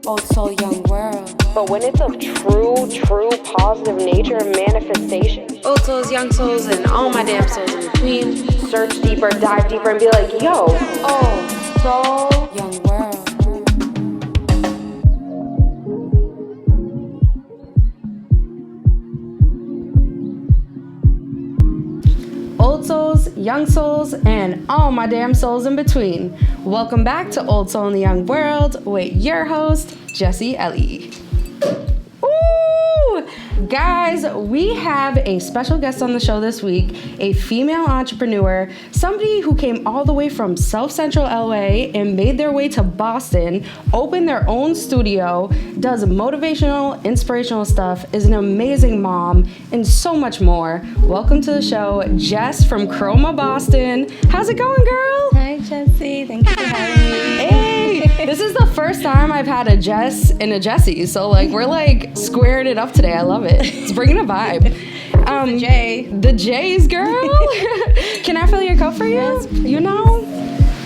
Old soul, young world. But when it's of true positive nature and manifestation, Old souls, young souls, and all my damn souls in between. search deeper, dive deeper, and be like, yo, Old soul, young world. Old souls, young souls, and all my damn souls in between. Welcome back to Old Soul in the Young World with your host, Jessie Elly. Woo! Guys, we have a special guest on the show this week, a female entrepreneur, somebody who came all the way from South Central LA and made their way to Boston, opened their own studio, does motivational, inspirational stuff, is an amazing mom, and so much more. Welcome to the show, Jess from CHROMA Boston. How's it going, girl? Hi, Jessie. Thank you for having me. Hey, this is the first time I've had a Jess and a Jessie, so like we're like squaring it up today. I love it. It's bringing a vibe. The J. The J's, girl. Can I fill your cup for you? Yes, please. You know?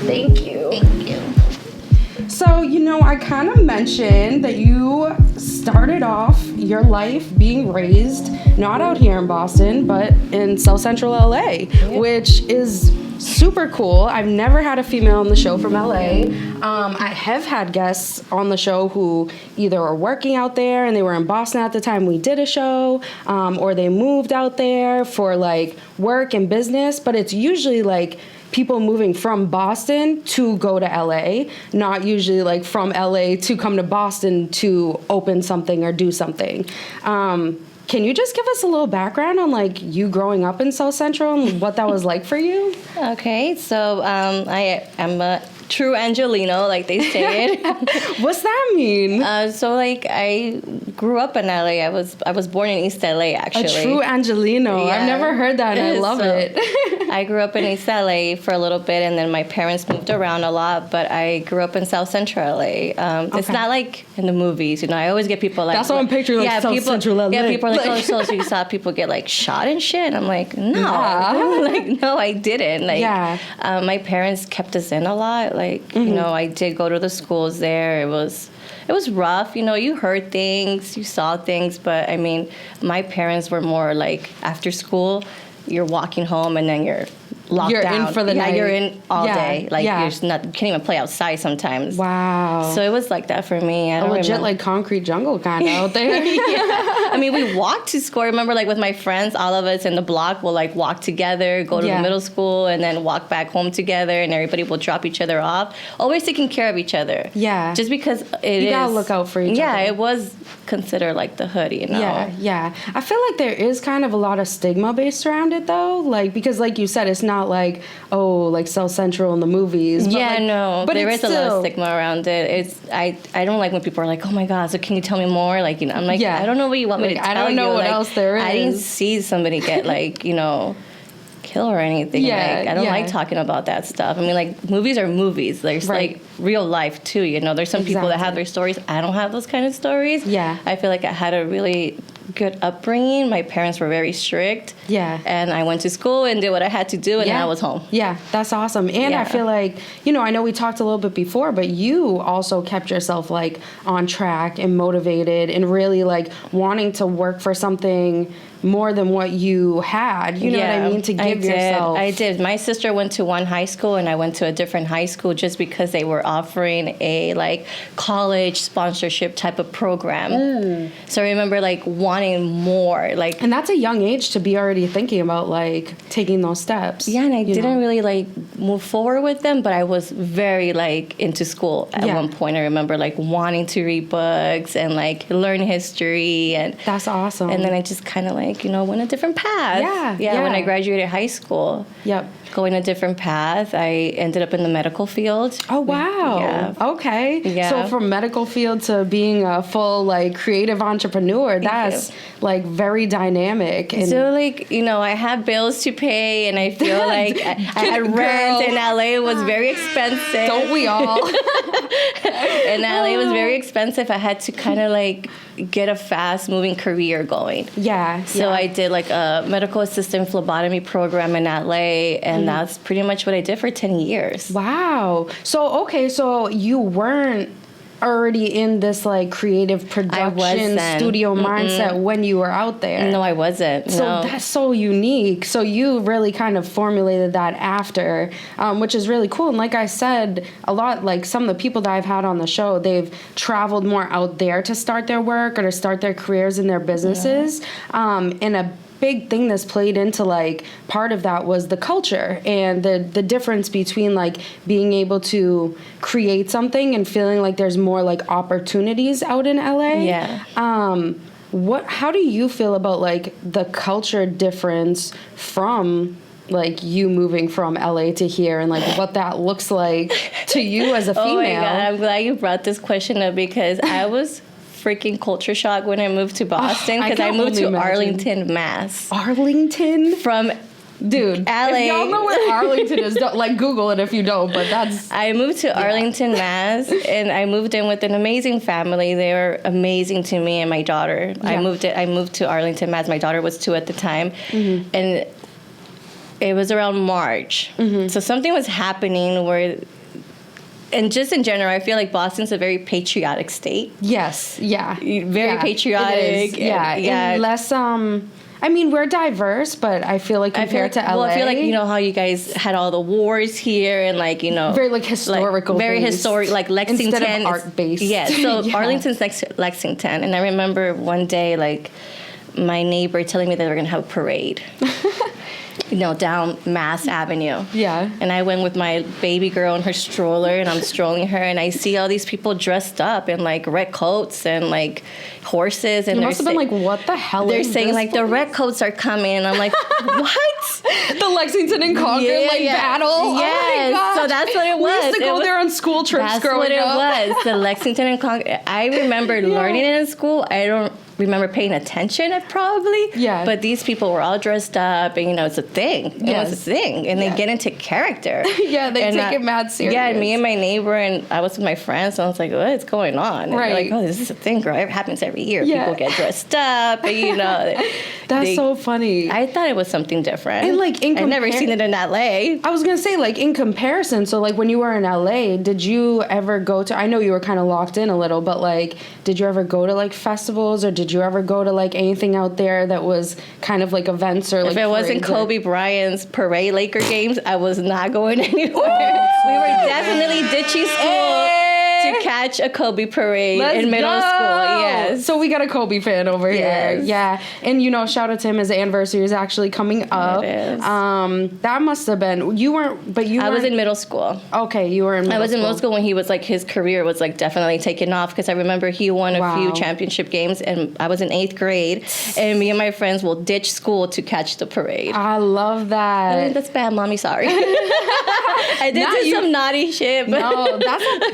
Thank you. Thank you. So, you know, I kind of mentioned that you started off your life being raised not out here in Boston, but in South Central LA, which is super cool. I've never had a female on the show from LA. I have had guests on the show who either are working out there and they were in Boston at the time we did a show, or they moved out there for like work and business, but it's usually like people moving from Boston to go to LA, not usually like from LA to come to Boston to open something or do something. Can you just give us a little background on like you growing up in South Central and what that was like for you? Okay, so I am a true Angelino, like they say it. What's that mean? So like I grew up in LA. I was born in East LA actually. A true Angelino. Yeah. I've never heard that and I love it. I grew up in East LA for a little bit, and then my parents moved around a lot, but I grew up in South Central LA. It's not like in the movies, you know. I always get people like... That's what I'm picturing, like South Central LA. Yeah, people are like, oh, so you saw people get like shot and shit? And I'm like, no. Yeah. Like, no, I didn't. Like, yeah. My parents kept us in a lot. Like, you know, I did go to the schools there. It was rough, you know, you heard things, you saw things, but I mean, my parents were more like after school, you're walking home and then you're locked down. You're in for the night. Yeah, you're in all day. Like, yeah. you can't even play outside sometimes. Wow. So it was like that for me. I a don't legit remember. like concrete jungle kind of out there. Yeah. I mean, we walked to school. I remember like with my friends, all of us in the block will like walk together, go to the middle school, and then walk back home together, and everybody will drop each other off. Always taking care of each other. Yeah. Just because you gotta look out for each other. Yeah, it was considered like the hood, you know? Yeah. I feel like there is kind of a lot of stigma based around it though. Like, because like you said, it's not like, oh, like South Central in the movies. But yeah, like, no, but there is still a lot of stigma around it. I don't like when people are like, oh my God, so can you tell me more? Like, you know, I'm like, I don't know what you want me to tell you. I don't know what else there is. I didn't see somebody get like, you know, kill or anything. Yeah, like, I don't like talking about that stuff. I mean, like, movies are movies. There's like real life too, you know. There's some people that have their stories. I don't have those kind of stories. Yeah. I feel like I had a really good upbringing. My parents were very strict. Yeah. And I went to school and did what I had to do, and then I was home. Yeah, that's awesome. And I feel like, you know, I know we talked a little bit before, but you also kept yourself like on track and motivated and really like wanting to work for something more than what you had, you know what I mean, to give yourself. I did. My sister went to one high school and I went to a different high school just because they were offering a like college sponsorship type of program. So I remember like wanting more, like, and that's a young age to be already thinking about like taking those steps. Yeah, and I didn't really like move forward with them, but I was very like into school at one point. I remember like wanting to read books and like learn history, and that's awesome. And then I just kind of like, you know, went a different path. Yeah. When I graduated high school. Yep. Going a different path. I ended up in the medical field. Oh, wow. Yeah. Okay. Yeah. So from medical field to being a full, like, creative entrepreneur, that's, like, very dynamic. And so, like, you know, I had bills to pay, and I feel like I had rent, and LA was very expensive. Don't we all? And LA was very expensive. I had to kind of, like, get a fast-moving career going. Yeah. So I did, like, a medical assistant phlebotomy program in LA, and And that's pretty much what I did for 10 years. Wow. So, okay, so you weren't already in this like creative production studio mindset when you were out there. No, I wasn't. So no. that's so unique. So you really kind of formulated that after, which is really cool. And like I said, a lot, like some of the people that I've had on the show, they've traveled more out there to start their work or to start their careers in their businesses. And a big thing that's played into like part of that was the culture and the difference between like being able to create something and feeling like there's more like opportunities out in LA. Yeah. How do you feel about like the culture difference from like you moving from LA to here and like what that looks like to you as a female? Oh my God, I'm glad you brought this question up because I was freaking culture shock when I moved to Boston because I moved to Arlington, Mass. Arlington? From Dude, LA. If y'all know where Arlington is, don't, like Google it if you don't, but that's... I moved to Arlington, Mass, and I moved in with an amazing family. They were amazing to me and my daughter. Yeah. I moved to Arlington, Mass. My daughter was 2 at the time, and it was around March. So something was happening where... And just in general, I feel like Boston's a very patriotic state. Yes, yeah. Very patriotic. Yeah. And less, I mean, we're diverse, but I feel like compared to LA. Well, I feel like, you know, how you guys had all the wars here and like, you know. Very like historical. Like, very historic, like Lexington. Instead of art-based. Yeah, so Arlington's Lexington. And I remember one day, like, my neighbor telling me that they were going to have a parade. You know, down Mass Avenue. Yeah. And I went with my baby girl in her stroller, and I'm strolling her, and I see all these people dressed up in, like, red coats and, like, horses. And it must have been like, what the hell they're saying, like, the red coats are coming. And I'm like, what? The Lexington and Concord, battle? Yes. Oh my gosh. So that's what it was. We used to go there on school trips growing up. That's what it was. The Lexington and Concord. I remember learning it in school. I don't remember paying attention probably. Yeah. But these people were all dressed up and, you know, it's a thing. It was a thing. And they get into character. Yeah, they take it mad serious. Yeah, and me and my neighbor and I was with my friends, and I was like, what's going on? And they're like, oh, this is a thing, girl. It happens every year. Yeah. People get dressed up and, you know. That's so funny. I thought it was something different. And like I've never seen it in LA. I was going to say, like, in comparison, so like when you were in LA, did you ever go to, I know you were kind of locked in a little, but like, did you ever go to like festivals or did you ever go to like anything out there that was kind of like events or like if it wasn't Kobe Bryant's parade Laker games, I was not going anywhere. We were definitely ditching school to catch a Kobe parade in middle school. Yes. So we got a Kobe fan over here. Yeah. And you know, shout out to him. His anniversary is actually coming up. It is. That must have been I was in middle school. Okay, you were in middle school. I was in middle school when he was like his career was like definitely taking off because I remember he won a few championship games and I was in 8th grade and me and my friends will ditch school to catch the parade. I love that. That's bad, mommy. Sorry. I did some naughty shit. But no,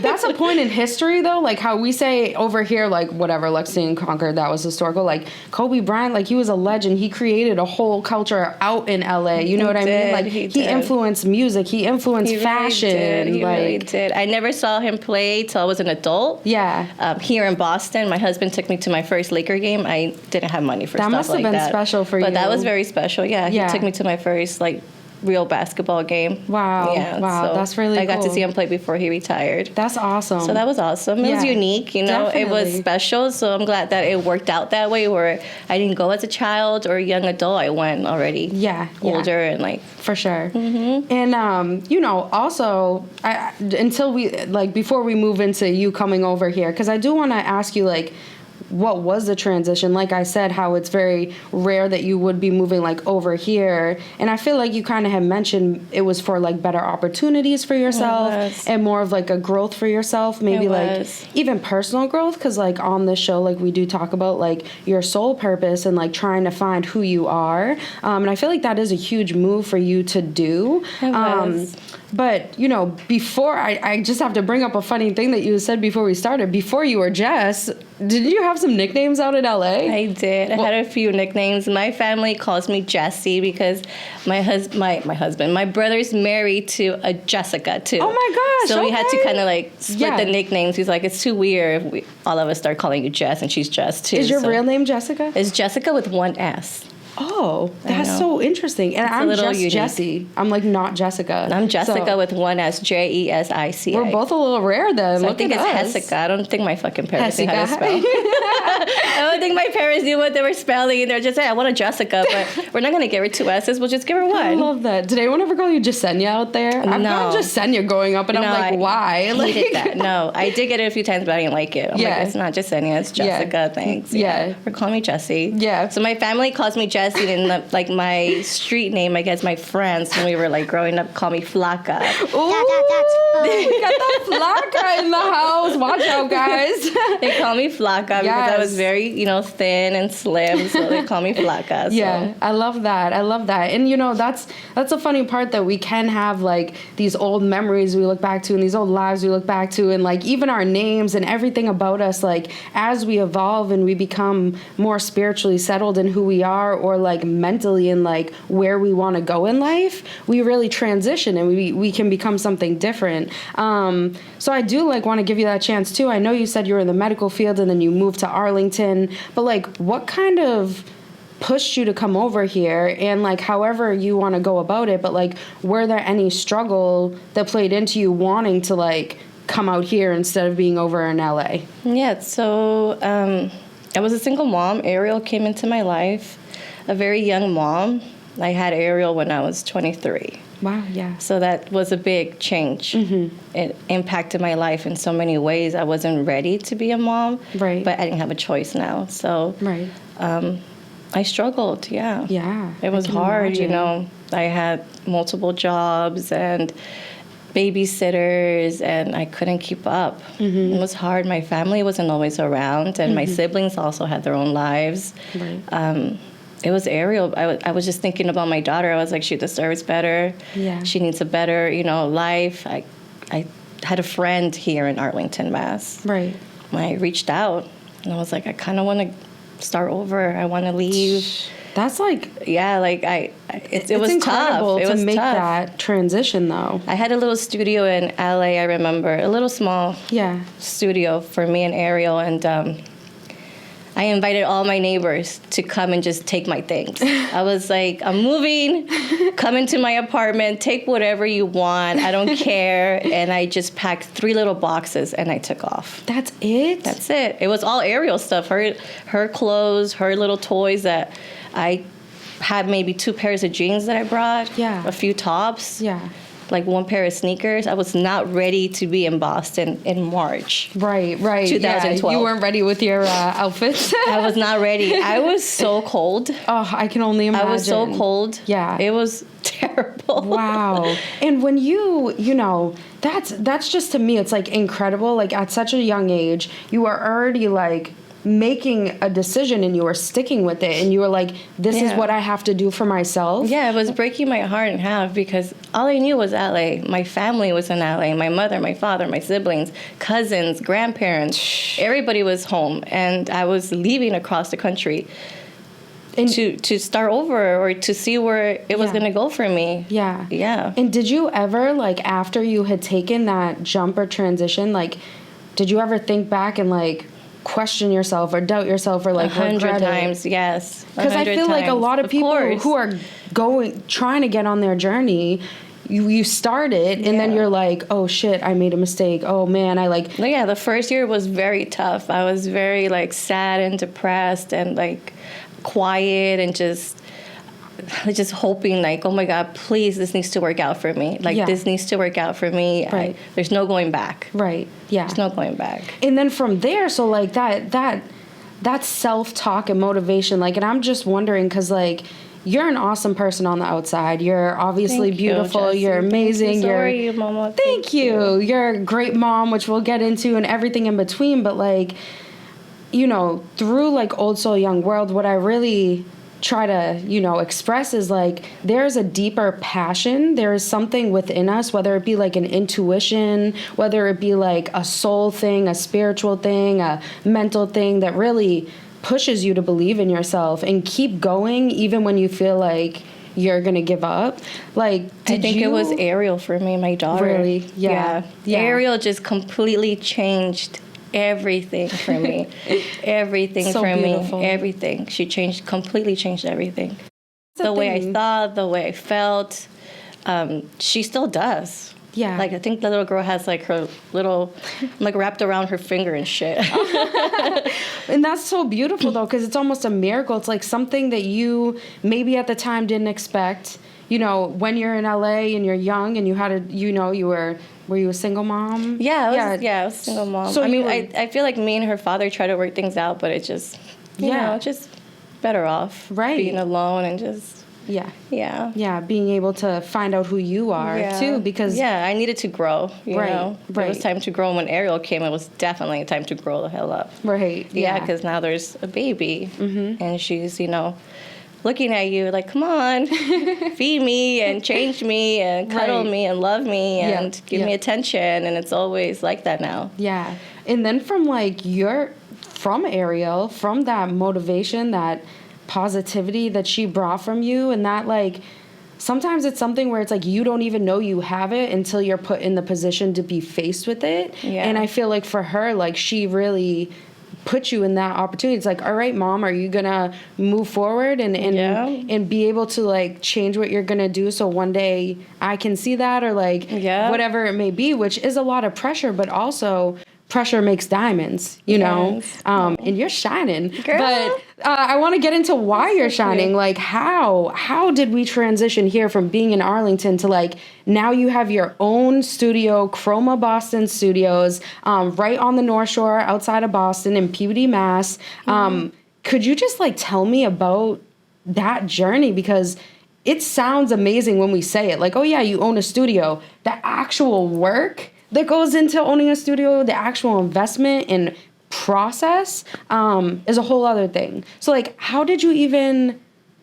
that's a point in history though. Like how we say over here, like whatever Lexington Concord, that was historical. Like Kobe Bryant, like he was a legend. He created a whole culture out in LA. You know what I mean? Like he influenced music. He influenced fashion. He really did. I never saw him play till I was an adult. Yeah. Here in Boston, my husband took me to my first Laker game. I didn't have money for stuff like that. That must have been special for you. But that was very special. Yeah. He took me to my first like real basketball game. Wow. Yeah, wow. So that's really cool. I got to see him play before he retired. That's awesome. So that was awesome. It was unique, you know. Definitely. It was special. So I'm glad that it worked out that way where I didn't go as a child or a young adult. I went already older and like. For sure. Mm-hmm. And, you know, also, before we move into you coming over here, because I do want to ask you, like, what was the transition? Like I said, how it's very rare that you would be moving like over here. And I feel like you kind of had mentioned it was for like better opportunities for yourself and more of like a growth for yourself, maybe like even personal growth. Cause like on this show, like we do talk about like your soul purpose and like trying to find who you are. And I feel like that is a huge move for you to do. But, you know, before, I just have to bring up a funny thing that you said before we started. Before you were Jess, did you have some nicknames out in LA? I did. I had a few nicknames. My family calls me Jes C because my brother's married to a Jessica, too. Oh, my gosh. So we had to kind of, like, split the nicknames. He's like, it's too weird if all of us start calling you Jess, and she's Jess, too. Is your real name Jessica? It's Jessica with one S. Oh, that's know. so interesting. And It's a I'm little just unique. Jessie. I'm like not Jessica. I'm Jessica So with one S, Jessica. we're both a little rare then. So Look I think at it's us. Jessica. I don't think my fucking parents knew how to Jessica. spell. I don't think my parents knew what they were spelling. They're just saying, I want a Jessica, but we're not going to give her 2 S's. We'll just give her I one. love that. Did anyone ever call you Jasenia out there? I've No. called Jasenia growing up, and I'm like, why? I hated that. No, I did get it a few times, but I didn't like it. I'm Yeah. like, it's not Jesenia, it's Jessica. Thanks. Yeah. Or call me Jessie. Yeah. So my family calls me Jessie, and like my street name, I guess my friends when we were like growing up call me Flaca. Ooh, That's funny. we got the flaca in the house. Watch out, guys. They call me Flaca because I was Yes. very, thin and slim, so they call me Flaca. So. Yeah, I love that. I love that. And that's a funny part, that we can have like these old memories we look back to, and these old lives we look back to, and like even our names and everything about us, like as we evolve and we become more spiritually settled in who we are, or like mentally in like where we want to go in life, we really transition and we can become something different. So I do like want to give you that chance too. I know you said you were in the medical field and then you moved to Arlington, but like what kind of pushed you to come over here, and like however you want to go about it, but like were there any struggle that played into you wanting to like come out here instead of being over in LA? Yeah, so I was a single mom. Ariel came into my life, a very young mom. I had Ariel when I was 23. Wow, yeah. So that was a big change. Mm-hmm. It impacted my life in so many ways. I wasn't ready to be a mom, Right. but I didn't have a choice now. So Right. I struggled, yeah. Yeah. It was I can hard, imagine. I had multiple jobs and babysitters, and I couldn't keep up. Mm-hmm. It was hard. My family wasn't always around, and my siblings also had their own lives. Right. It was Ariel. I was just thinking about my daughter. I was like, she deserves better. Yeah. She needs a better, life. I had a friend here in Arlington, Mass. Right. I reached out, and I was like, I kind of want to start over. I want to leave. That's like Yeah, like it was incredible tough. It to was make tough. that transition though. I had a little studio in LA, I remember, a little small Yeah. studio for me and Ariel, and I invited all my neighbors to come and just take my things. I was like, I'm moving, come into my apartment, take whatever you want, I don't care. And I just packed 3 little boxes and I took off. That's it? That's it. It was all Ariel stuff, her clothes, her little toys that I had, maybe 2 pairs of jeans that I brought, Yeah. a few tops, Yeah. like 1 pair of sneakers. I was not ready to be in Boston in March. Right. 2012. Yeah, you weren't ready with your outfits. I was not ready. I was so cold. Oh, I can only imagine. I was so cold. Yeah. It was terrible. Wow. And when that's just, to me, it's like incredible. Like at such a young age, you are already like making a decision and you are sticking with it, and you were like, this is Yeah. what I have to do for myself. Yeah, it was breaking my heart in half because all I knew was LA. My family was in LA. My mother, my father, my siblings, cousins, grandparents. Everybody was home, and I was leaving across the country And to start over or to see where it was Yeah. going to go for me. yeah. Yeah. And did you ever, like, after you had taken that jump or transition, like, did you ever think back and like question yourself or doubt yourself or like 100 regret it? times, yes. Because I 100 feel like a times. lot of people course. who are trying to get on their journey, you start it and then Yeah. you're like, oh shit, I made a mistake. Oh man, I like. Yeah, the first year was very tough. I was very like sad and depressed and like quiet and just hoping like, oh my God, please, this needs to work out for me. Like Yeah. this needs to work out for me. Right. There's no going back. Right. Yeah. There's no going back. And then from there, so like that self-talk and motivation, like, and I'm just wondering, because like you're an awesome person on the outside. You're obviously Thank you, beautiful. Jessie. You're amazing. Thank you. So You're are you, Mama. Thank you. You're a great mom, which we'll get into, and everything in between. But like, through like Old Soul Young World, what I really try to, express is like there's a deeper passion. There is something within us, whether it be like an intuition, whether it be like a soul thing, a spiritual thing, a mental thing that really pushes you to believe in yourself and keep going even when you feel like you're gonna give up. Like, I think it was Ariel for me, my daughter. Really? Yeah. Ariel just completely changed everything for me. Everything So for beautiful. me. Everything. She completely changed everything. The The way I thing. thought, the way I felt. She still does. Yeah. Like, I think the little girl has, like, her little, like, wrapped around her finger and shit. And that's so beautiful, though, because it's almost a miracle. It's like something that you maybe at the time didn't expect. You know, when you're in LA and you're young and you had a, you know, were you a single mom? Yeah, I was a single mom. So I mean, you were- I feel like me and her father tried to work things out, but it just, you know, just better off Right. being alone and just, Yeah. yeah. Yeah, being able to find out who you are, too, because... Yeah, I needed to grow, you Right, know? It was right. time to grow. When Ariel came, it was definitely time to grow the hell up. Right, Yeah, because now there's a baby, and she's, you know, looking at you like, come on, feed me and change me and cuddle Right. me and love me Yeah, and give yeah. me attention, and it's always like that now. Yeah. And then from Ariel, from that motivation, that positivity that she brought from you, and that, like, sometimes it's something where it's like you don't even know you have it until you're put in the position to be faced with it. Yeah. And I feel like for her, like, she really put you in that opportunity. It's like, all right, mom, are you gonna move forward and be able to, like, change what you're gonna do so one day I can see that, or like whatever it may be, which is a lot of pressure, but also pressure makes diamonds, you know? And you're shining. Girl. But I want to get into why you're shining. Like, how did we transition here from being in Arlington to, like, now you have your own studio, CHROMA Boston Studios, right on the North Shore outside of Boston in Peabody, Mass. Could you just, like, tell me about that journey? Because it sounds amazing when we say it. Like, oh, yeah, you own a studio. The actual work that goes into owning a studio, the actual investment and process is a whole other thing. So, like, how did you even,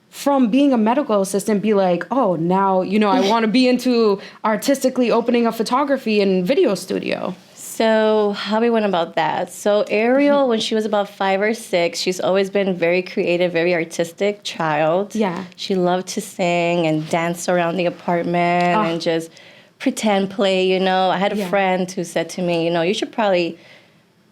from being a medical assistant, be like, oh, now, you know, I want to be into artistically opening a photography and video studio? So how we went about that. So Ariel, when she was about 5 or 6, she's always been very creative, very artistic child. Yeah. She loved to sing and dance around the apartment and just pretend play, you know. I had a friend who said to me, you know, you should probably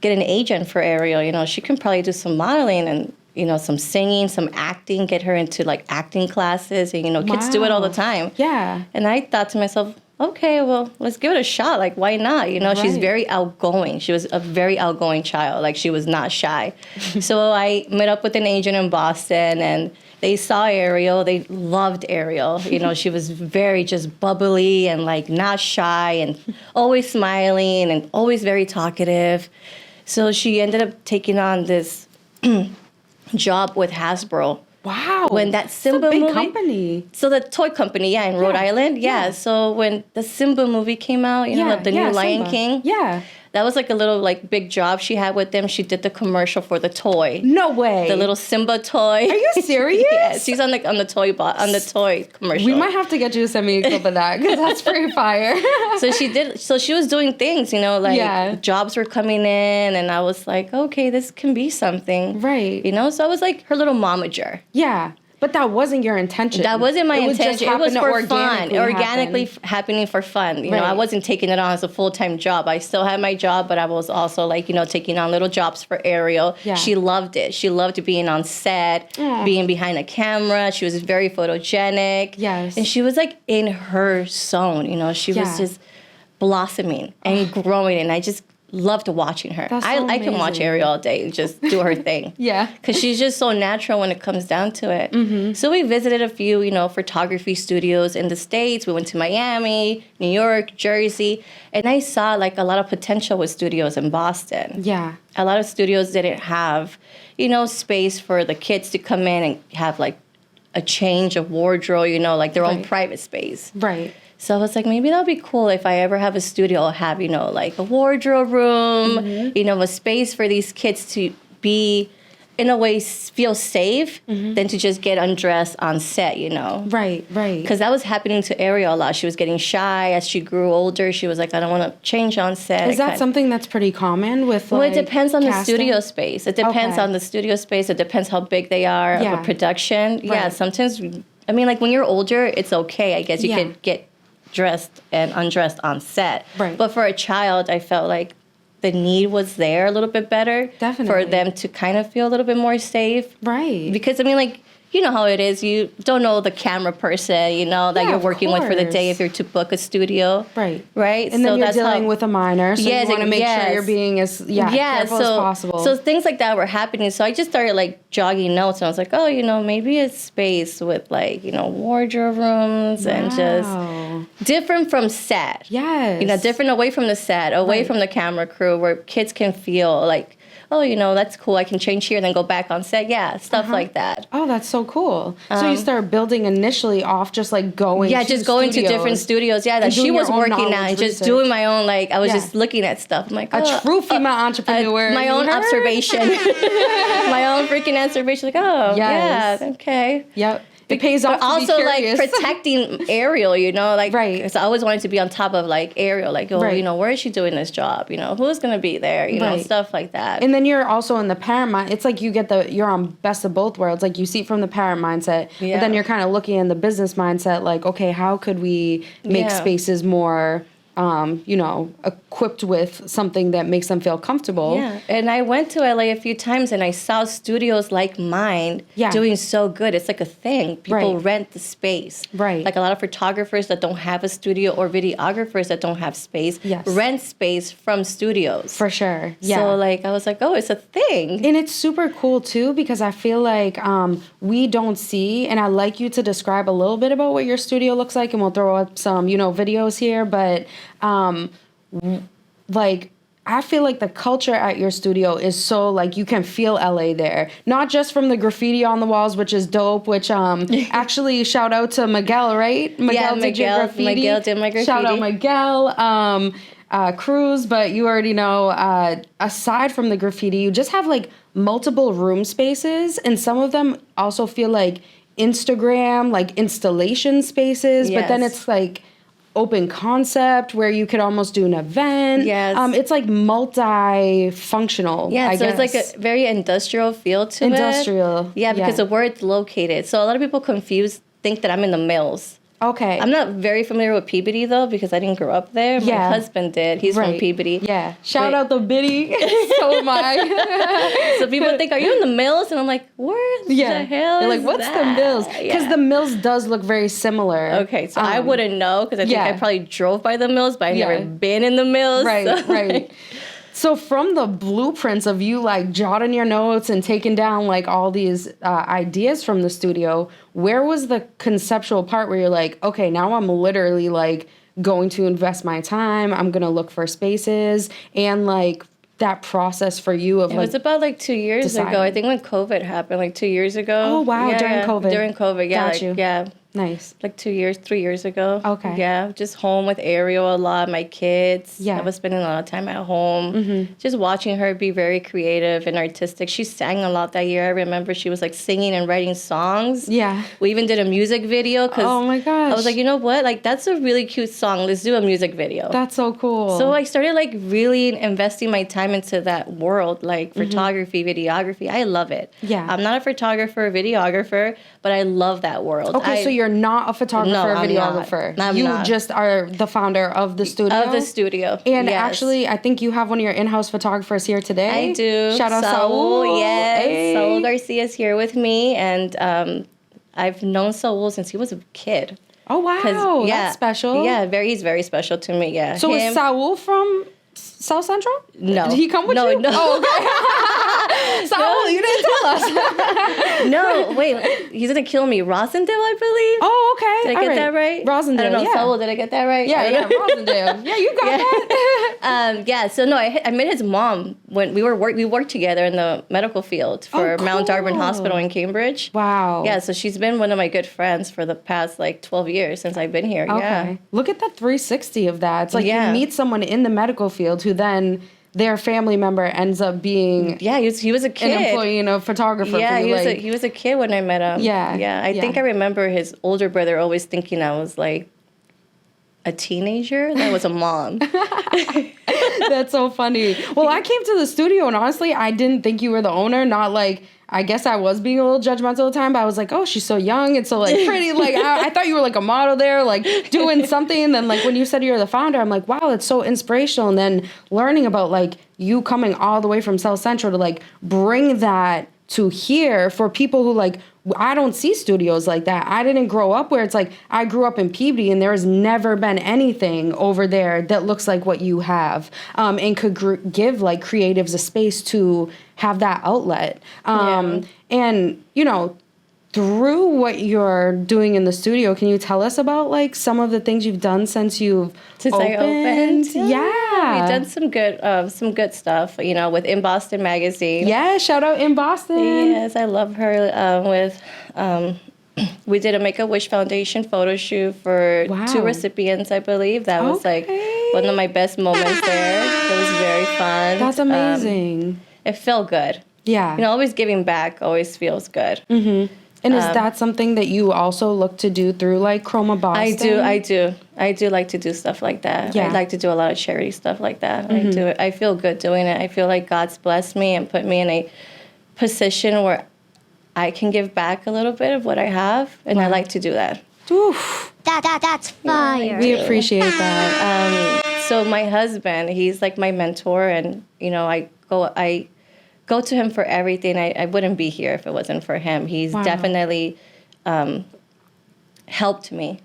get an agent for Ariel. You know, she can probably do some modeling and, you know, some singing, some acting, get her into, like, acting classes. And, you know, kids do it all the time. Yeah. And I thought to myself, okay, well, let's give it a shot. Like, why not? You know, she's Right. very outgoing. She was a very outgoing child. Like, she was not shy. So I met up with an agent in Boston, and they saw Ariel. They loved Ariel. You know, she was very just bubbly and, like, not shy and always smiling and always very talkative. So she ended up taking on this job with Hasbro. Wow. When that Simba it's a big movie, company. so the toy company, in Rhode Island, yeah. So when the Simba movie came out, you know, the new Lion Simba. King, Yeah. that was like a little like big job she had with them. She did the commercial for the toy, No way. the little Simba toy. Are you serious? Yeah, she's on the toy commercial. We might have to get you to send me a clip of that, because that's pretty fire. So she was doing things, you know, like Yeah. jobs were coming in, and I was like, okay, this can be something, Right. You know, so I was like her little momager. Yeah. But that wasn't your intention. That wasn't my intention. It was for fun, organically happening for fun. You know, I Right. wasn't taking it on as a full-time job. I still had my job, but I was also, like, you know, taking on little jobs for Ariel. Yeah. She loved it. She loved being on set, being behind a camera. She was very photogenic. Yes. And she was, like, in her zone. You know, she was Yeah. just blossoming and growing, and I just loved watching her. That's so I can watch amazing. Ariel all day, just do her thing. Yeah. Because she's just so natural when it comes down to it. So we visited a few, you know, photography studios in the States. We went to Miami, New York, Jersey. And I saw, like, a lot of potential with studios in Boston. Yeah. A lot of studios didn't have, you know, space for the kids to come in and have, like, a change of wardrobe, you know, like their own Right. private space. Right. So I was like, maybe that'll be cool if I ever have a studio. I'll have, you know, like a wardrobe room, you know, a space for these kids to be, in a way, feel safe than to just get undressed on set, you know. Right. Right. Because that was happening to Ariel a lot. She was getting shy. As she grew older, she was like, I don't want to change on set. Is that something that's pretty common with, Well, like, it depends on the casting? studio space. It depends Okay. on the studio space. It depends how big they are of Yeah. a production. Yeah, Right. sometimes, I mean, like, when you're older, it's okay. I guess you Yeah. could get dressed and undressed on set. Right. But for a child, I felt like the need was there a little bit better. Definitely. For them to kind of feel a little bit more safe. Right. Because, I mean, like, you know how it is. You don't know the camera person, you know, that you're working with for the day if you're to book a studio. Right. Right? And then you're dealing with a minor, so you want to make sure you're being as careful as possible. So things like that were happening. So I just started, like, jogging notes, and I was like, oh, you know, maybe a space with, like, you know, wardrobe rooms and just different from set. Yes. You know, different away from the set, away from the camera crew, where kids can feel like, oh, you know, that's cool. I can change here and then go back on set. Yeah, stuff like that. Oh, that's so cool. So you start building initially off just like going to just going to different studios. Yeah, that she was working at and just doing my own, like, I was just looking at stuff. I'm like, a true female entrepreneur. My own observation. My own freaking observation. Like, oh, yeah, okay. Yep. It pays off. But also, like, protecting Ariel, you know, like, because I always wanted to be on top of, like, Ariel, like, oh, you know, where is she doing this job? You know, who's gonna be there? You know, stuff like that. And then you're also in the parent mind. It's like you're on best of both worlds. Like, you see it from the parent mindset, but then you're kind of looking in the business mindset. Like, okay, how could we make spaces more, you know, equipped with something that makes them feel comfortable. Yeah, and I went to LA a few times and I saw studios like mine doing so good. It's like a thing. People rent the space. Right. Like a lot of photographers that don't have a studio or videographers that don't have space rent space from studios. For sure. Yeah. So, like, I was like, oh, it's a thing. And it's super cool, too, because I feel like we don't see, and I'd like you to describe a little bit about what your studio looks like, and we'll throw up some, you know, videos here, but like, I feel like the culture at your studio is so, like, you can feel LA there. Not just from the graffiti on the walls, which is dope, which actually shout out to Miguel, right? Miguel did your graffiti. Miguel did my graffiti. Shout out Miguel. Cruz, but you already know, aside from the graffiti, you just have, like, multiple room spaces, and some of them also feel like Instagram, like, installation spaces, but then it's, like, open concept where you could almost do an event. Yes. It's like multi-functional, I guess. It's like a very industrial feel to it. Industrial. Yeah, because of where it's located. So a lot of people think that I'm in the mills. Okay. I'm not very familiar with Peabody, though, because I didn't grow up there. My husband did. He's from Peabody. Yeah. Shout out the Biddy. So am I. So people think, are you in the mills? And I'm like, where the hell They're like, what's the mills? Because the mills does look very similar. Okay, so I wouldn't know, because I think I probably drove by the mills, but I've never been in the mills. Right, so. right. So from the blueprints of you, like, jotting your notes and taking down, like, all these ideas from the studio, where was the conceptual part where you're like, okay, now I'm literally, like, going to invest my time, I'm going to look for spaces, and, like, that process for you of, it like... It was about, like, 2 years ago. I think when COVID happened, like, 2 years ago. Oh, wow, during COVID. During COVID, yeah. Got you. Yeah. Nice. Like 3 years ago. Okay. Yeah, just home with Ariel a lot, my kids. Yeah. I was spending a lot of time at home. Just watching her be very creative and artistic. She sang a lot that year. I remember she was, like, singing and writing songs. Yeah. We even did a music video. Oh, my gosh. I was like, you know what? Like, that's a really cute song. Let's do a music video. That's so cool. So I started, like, really investing my time into that world, like photography, videography. I love it. Yeah. I'm not a photographer or videographer, but I love that world. Okay, so you're not a photographer or videographer. I'm you not. Just are the founder of the studio? Of the studio. And actually, I think you have one of your in-house photographers here today. I do. Shout out Saul. Yes. Hey. Saul Garcia is here with me. And I've known Saul since he was a kid. Oh, wow. That's special. Yeah, he's very special to me. Yeah. So is Saul from South Central? No. Did he come with you? No. Oh, okay. Saul, you didn't tell us. No, wait. He's going to kill me. Rosendale, I believe. Oh, okay. Did I get that right? Rosendale, I don't know. yeah. Saul, did I get that right? Yeah, Rosendale. Yeah, you got that. So no, I met his mom when we worked together in the medical field for Mount Darwin Hospital in Cambridge. Wow. Yeah, so she's been one of my good friends for the past, like, 12 years since I've been here. Okay. Yeah. Look at that 360 of that. It's like you meet someone in the medical field who then their family member ends up being he was a kid, an employee and a photographer. Yeah, for you, he was a kid when I met him. Yeah, I think I remember his older brother always thinking I was like a teenager that was a mom. That's so funny. Well, I came to the studio and honestly, I didn't think you were the owner. Not like, I guess I was being a little judgmental at the time, but I was like, oh, she's so young and so like pretty. Like I thought you were like a model there, like doing something. And then like when you said you're the founder, I'm like, wow, it's so inspirational. And then learning about like you coming all the way from South Central to like bring that to here for people who like, I don't see studios like that. I didn't grow up where it's like, I grew up in Peabody and there has never been anything over there that looks like what you have, and could give like creatives a space to have that outlet. And, you know, through what you're doing in the studio, can you tell us about like some of the things you've done since I opened? Yeah. We've done some good stuff, you know, with In Boston magazine. Yeah, shout out In Boston. Yes, I love her. We did a Make-A-Wish Foundation photo shoot for 2 recipients, I believe. That was like one of my best moments there. It was very fun. That's amazing. It felt good. Yeah. You know, always giving back always feels good. Mm-hmm. And is that something that you also look to do through like CHROMA Boston? I do like to do stuff like that. Yeah. I like to do a lot of charity stuff like that. Mm-hmm. I do it. I feel good doing it. I feel like God's blessed me and put me in a position where I can give back a little bit of what I have, and I like to do that. Oof. That's fire. We appreciate that. So my husband, he's like my mentor, and you know, I go to him for everything. I wouldn't be here if it wasn't for him. He's definitely helped me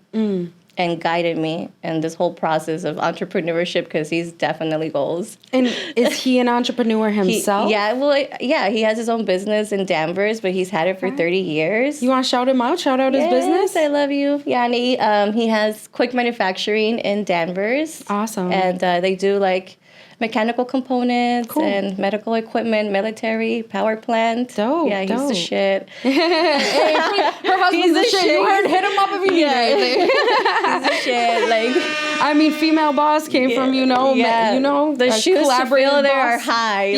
and guided me in this whole process of entrepreneurship because he's definitely goals. And is he an entrepreneur himself? He has his own business in Danvers, but he's had it for 30 years. You want to shout him out? Shout out his business? I love you. Yeah, and he has Quick Manufacturing in Danvers. Awesome. And they do like mechanical components and medical equipment, military, power plant. Dope. Yeah, he's the shit. Her husband's the shit. You heard, hit him up if you need anything. He's the shit. Like, I mean, female boss came from, you know, the shoes to fill there are boss. high.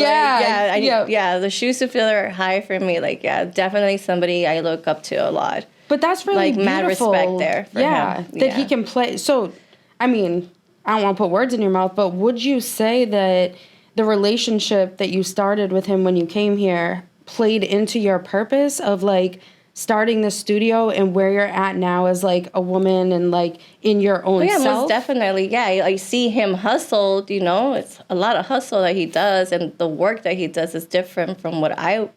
The shoes to fill there are high for me. Like, yeah, definitely somebody I look up to a lot. But that's really like beautiful. Mad respect there for him. That he can play. So, I mean, I don't want to put words in your mouth, but would you say that the relationship that you started with him when you came here played into your purpose of like starting the studio and where you're at now as like a woman and like in your own self? Most definitely. Yeah, I see him hustle, you know, it's a lot of hustle that he does, and the work that he does is different from what I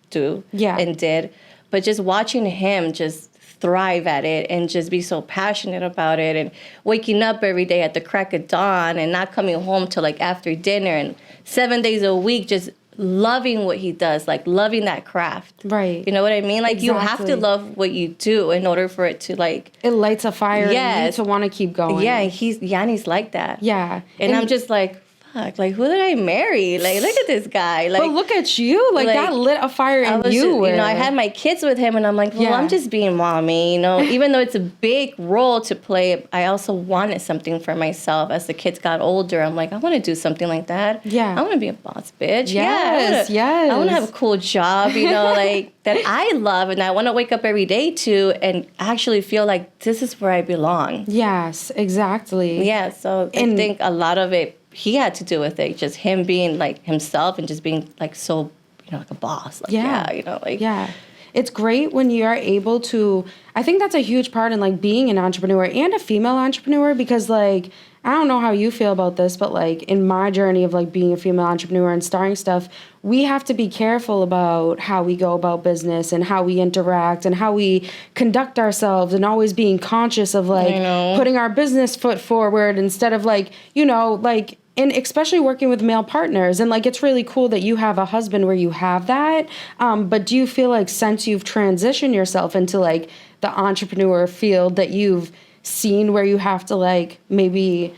do and did. But just watching him just thrive at it and just be so passionate about it, and waking up every day at the crack of dawn and not coming home till like after dinner, and 7 days a week just loving what he does, like loving that craft. Right. You know what I mean? Like you have to love what you do in order for it to like... It lights a fire in you to want to keep going. Yeah, Yanni's like that. Yeah. And I'm just like, fuck, like who did I marry? Like look at this guy. Like, but look at you. Like that lit a fire in you. You know, I had my kids with him and I'm like, well, I'm just being mommy, you know. Even though it's a big role to play, I also wanted something for myself. As the kids got older, I'm like, I want to do something like that. Yeah. I want to be a boss bitch. Yes, I want to have a cool job, you know, like that I love, and I want to wake up every day to and actually feel like this is where I belong. Yes, exactly. Yeah, so I think a lot of it he had to do with it, just him being like himself and just being like so, you know, like a boss. Like, you know, like. Yeah. It's great when you are able to, I think that's a huge part in like being an entrepreneur and a female entrepreneur, because like, I don't know how you feel about this, but like in my journey of like being a female entrepreneur and starting stuff, we have to be careful about how we go about business and how we interact and how we conduct ourselves, and always being conscious of like putting our business foot forward instead of like, you know, like, and especially working with male partners. And like, it's really cool that you have a husband where you have that. But do you feel like since you've transitioned yourself into like the entrepreneur field that you've seen where you have to like maybe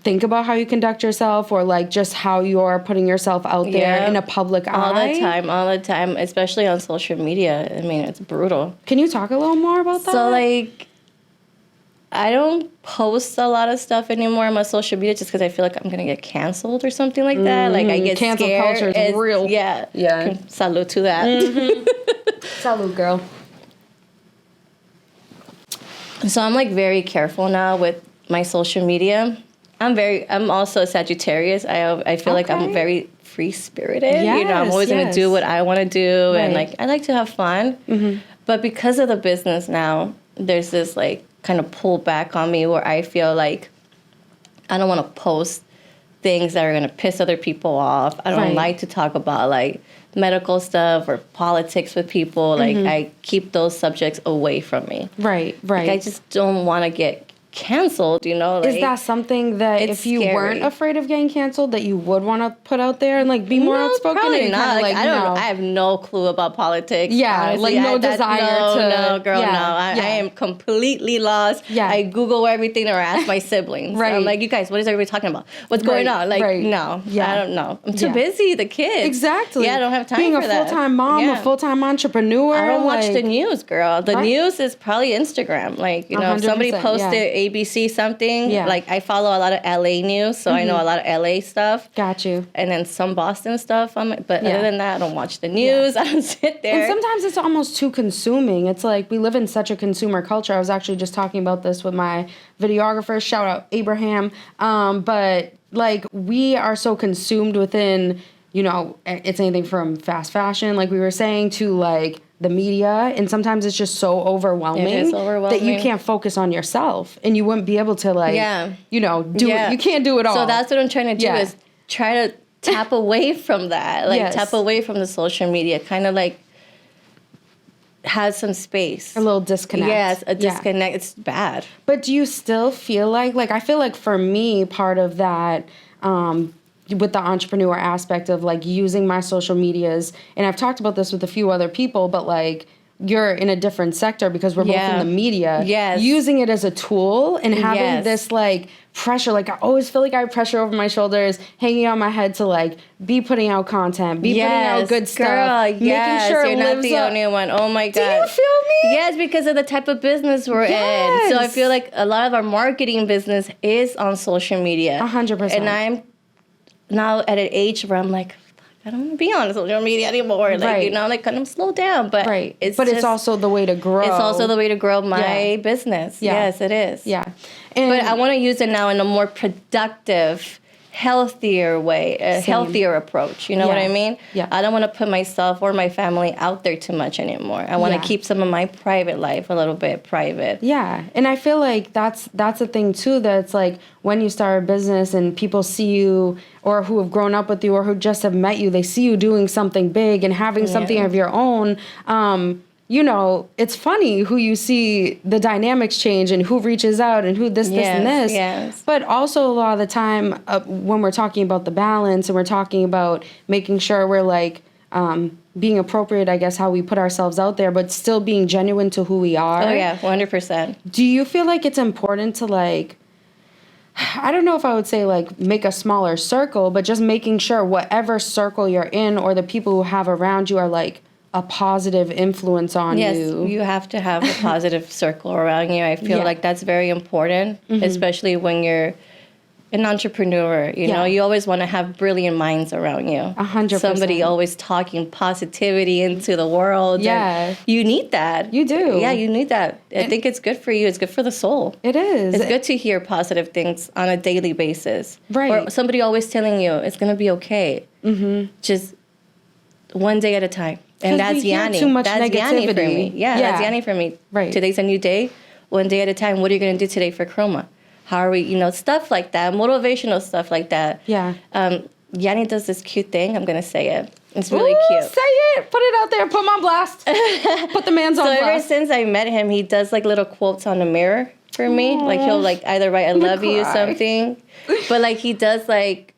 think about how you conduct yourself, or like just how you're putting yourself out there in a public eye? All the time, especially on social media. I mean, it's brutal. Can you talk a little more about that? So like, I don't post a lot of stuff anymore on my social media just because I feel like I'm going to get canceled or something like that. Like I get cancel scared. Culture is real. Yeah. Salute to that. Salute, girl. So I'm like very careful now with my social media. I'm also a Sagittarius. I feel like I'm very free spirited. You know, I'm always gonna do what I want to do, and like I like to have fun. But because of the business now, there's this like kind of pull back on me where I feel like I don't want to post things that are gonna piss other people off. I don't like to talk about like medical stuff or politics with people. Like I keep those subjects away from me. Right. Like, I just don't want to get canceled, you know. Like, is that something that if you weren't afraid of getting canceled that you would want to put out there and like be more outspoken? Probably not. Like, I have no clue about politics. Yeah, honestly. Like no desire to. No, girl, no. I am completely lost. Yeah. I Google everything or ask my siblings. I'm like, you guys, what is everybody talking about? What's going on? Like, no, I don't know. I'm too busy. The kids. Exactly. Yeah, I don't have time for that. Being a full-time mom, a full-time entrepreneur. I don't watch the news, girl. The news is probably Instagram. Like, you know, if somebody posted ABC something. Like I follow a lot of LA news, so I know a lot of LA stuff. Got you. And then some Boston stuff. But other than that, I don't watch the news. I don't sit there. And sometimes it's almost too consuming. It's like we live in such a consumer culture. I was actually just talking about this with my videographer. Shout out Abraham. But like we are so consumed within, you know, it's anything from fast fashion, like we were saying, to like the media, and sometimes it's just so overwhelming that you can't focus on yourself, and you wouldn't be able to like, you know, do it. You can't do it all. So that's what I'm trying to do is try to tap away from that, like tap away from the social media, kind of like have some space. A little disconnect. Yes, a disconnect. It's bad. But do you still feel like I feel like for me, part of that, with the entrepreneur aspect of like using my social medias, and I've talked about this with a few other people, but like you're in a different sector because we're both in the media. Yes. Using it as a tool and having this like pressure, like I always feel like I have pressure over my shoulders, hanging on my head to like be putting out content, be putting out good stuff, girl, making sure you're not the only one. Oh my God. Do you feel me? Yes, because of the type of business we're in. So I feel like a lot of our marketing business is on social media. 100%. And I'm now at an age where I'm like, I don't want to be on social media anymore. Like, you know, like kind of slow down. But it's also the way to grow. It's also the way to grow my business. Yes, it is. Yeah. But I want to use it now in a more productive, healthier way, a healthier approach. You know what I mean? Yeah. I don't want to put myself or my family out there too much anymore. I want to keep some of my private life a little bit private. Yeah. And I feel like that's a thing too, that's like when you start a business and people see you or who have grown up with you or who just have met you, they see you doing something big and having something of your own. You know, it's funny who you see the dynamics change and who reaches out and who this, and this. Yes. But also a lot of the time when we're talking about the balance and we're talking about making sure we're like being appropriate, I guess, how we put ourselves out there, but still being genuine to who we are. Oh, yeah, 100%. Do you feel like it's important to like, I don't know if I would say like make a smaller circle, but just making sure whatever circle you're in or the people who have around you are like a positive influence on you. Yes, you have to have a positive circle around you. I feel like that's very important, especially when you're an entrepreneur. You know, you always want to have brilliant minds around you. 100%. Somebody always talking positivity into the world. Yeah. You need that. You do. Yeah, you need that. I think it's good for you. It's good for the soul. It is. It's good to hear positive things on a daily basis. Right. Or somebody always telling you it's going to be okay. Just one day at a time. And that's Yanni. Too much that's negativity. Yanni for me. Yeah, that's Yanni for me. Right. Today's a new day. One day at a time. What are you going to do today for CHROMA? How are we, you know, stuff like that, motivational stuff like that. Yeah. Yanni does this cute thing. I'm going to say it. It's really cute. Say it. Put it out there. Put him on blast. Put the man's on blast. So ever since I met him, he does like little quotes on the mirror for me. Like he'll like either write I love you or something. But like he does like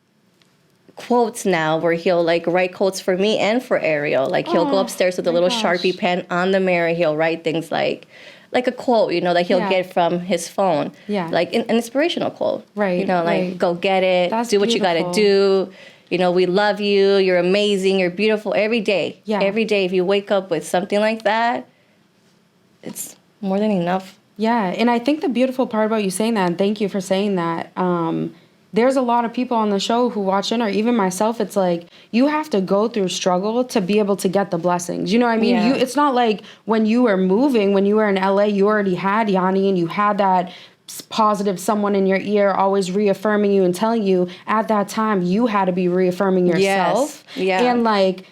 quotes now where he'll like write quotes for me and for Ariel. Like he'll go upstairs with a little Sharpie pen on the mirror. He'll write things like a quote, you know, that he'll get from his phone. Yeah. Like an inspirational quote. Right. You know, like go get it. That's do what beautiful. You got to do. You know, we love you. You're amazing. You're beautiful every day. Yeah. Every day. If you wake up with something like that, it's more than enough. Yeah. And I think the beautiful part about you saying that, and thank you for saying that, there's a lot of people on the show who watch in, or even myself, it's like you have to go through struggle to be able to get the blessings. You know what I mean? It's not like when you were moving, when you were in LA, you already had Yanni and you had that positive someone in your ear, always reaffirming you and telling you at that time you had to be reaffirming yourself. Yes. Yeah. And like,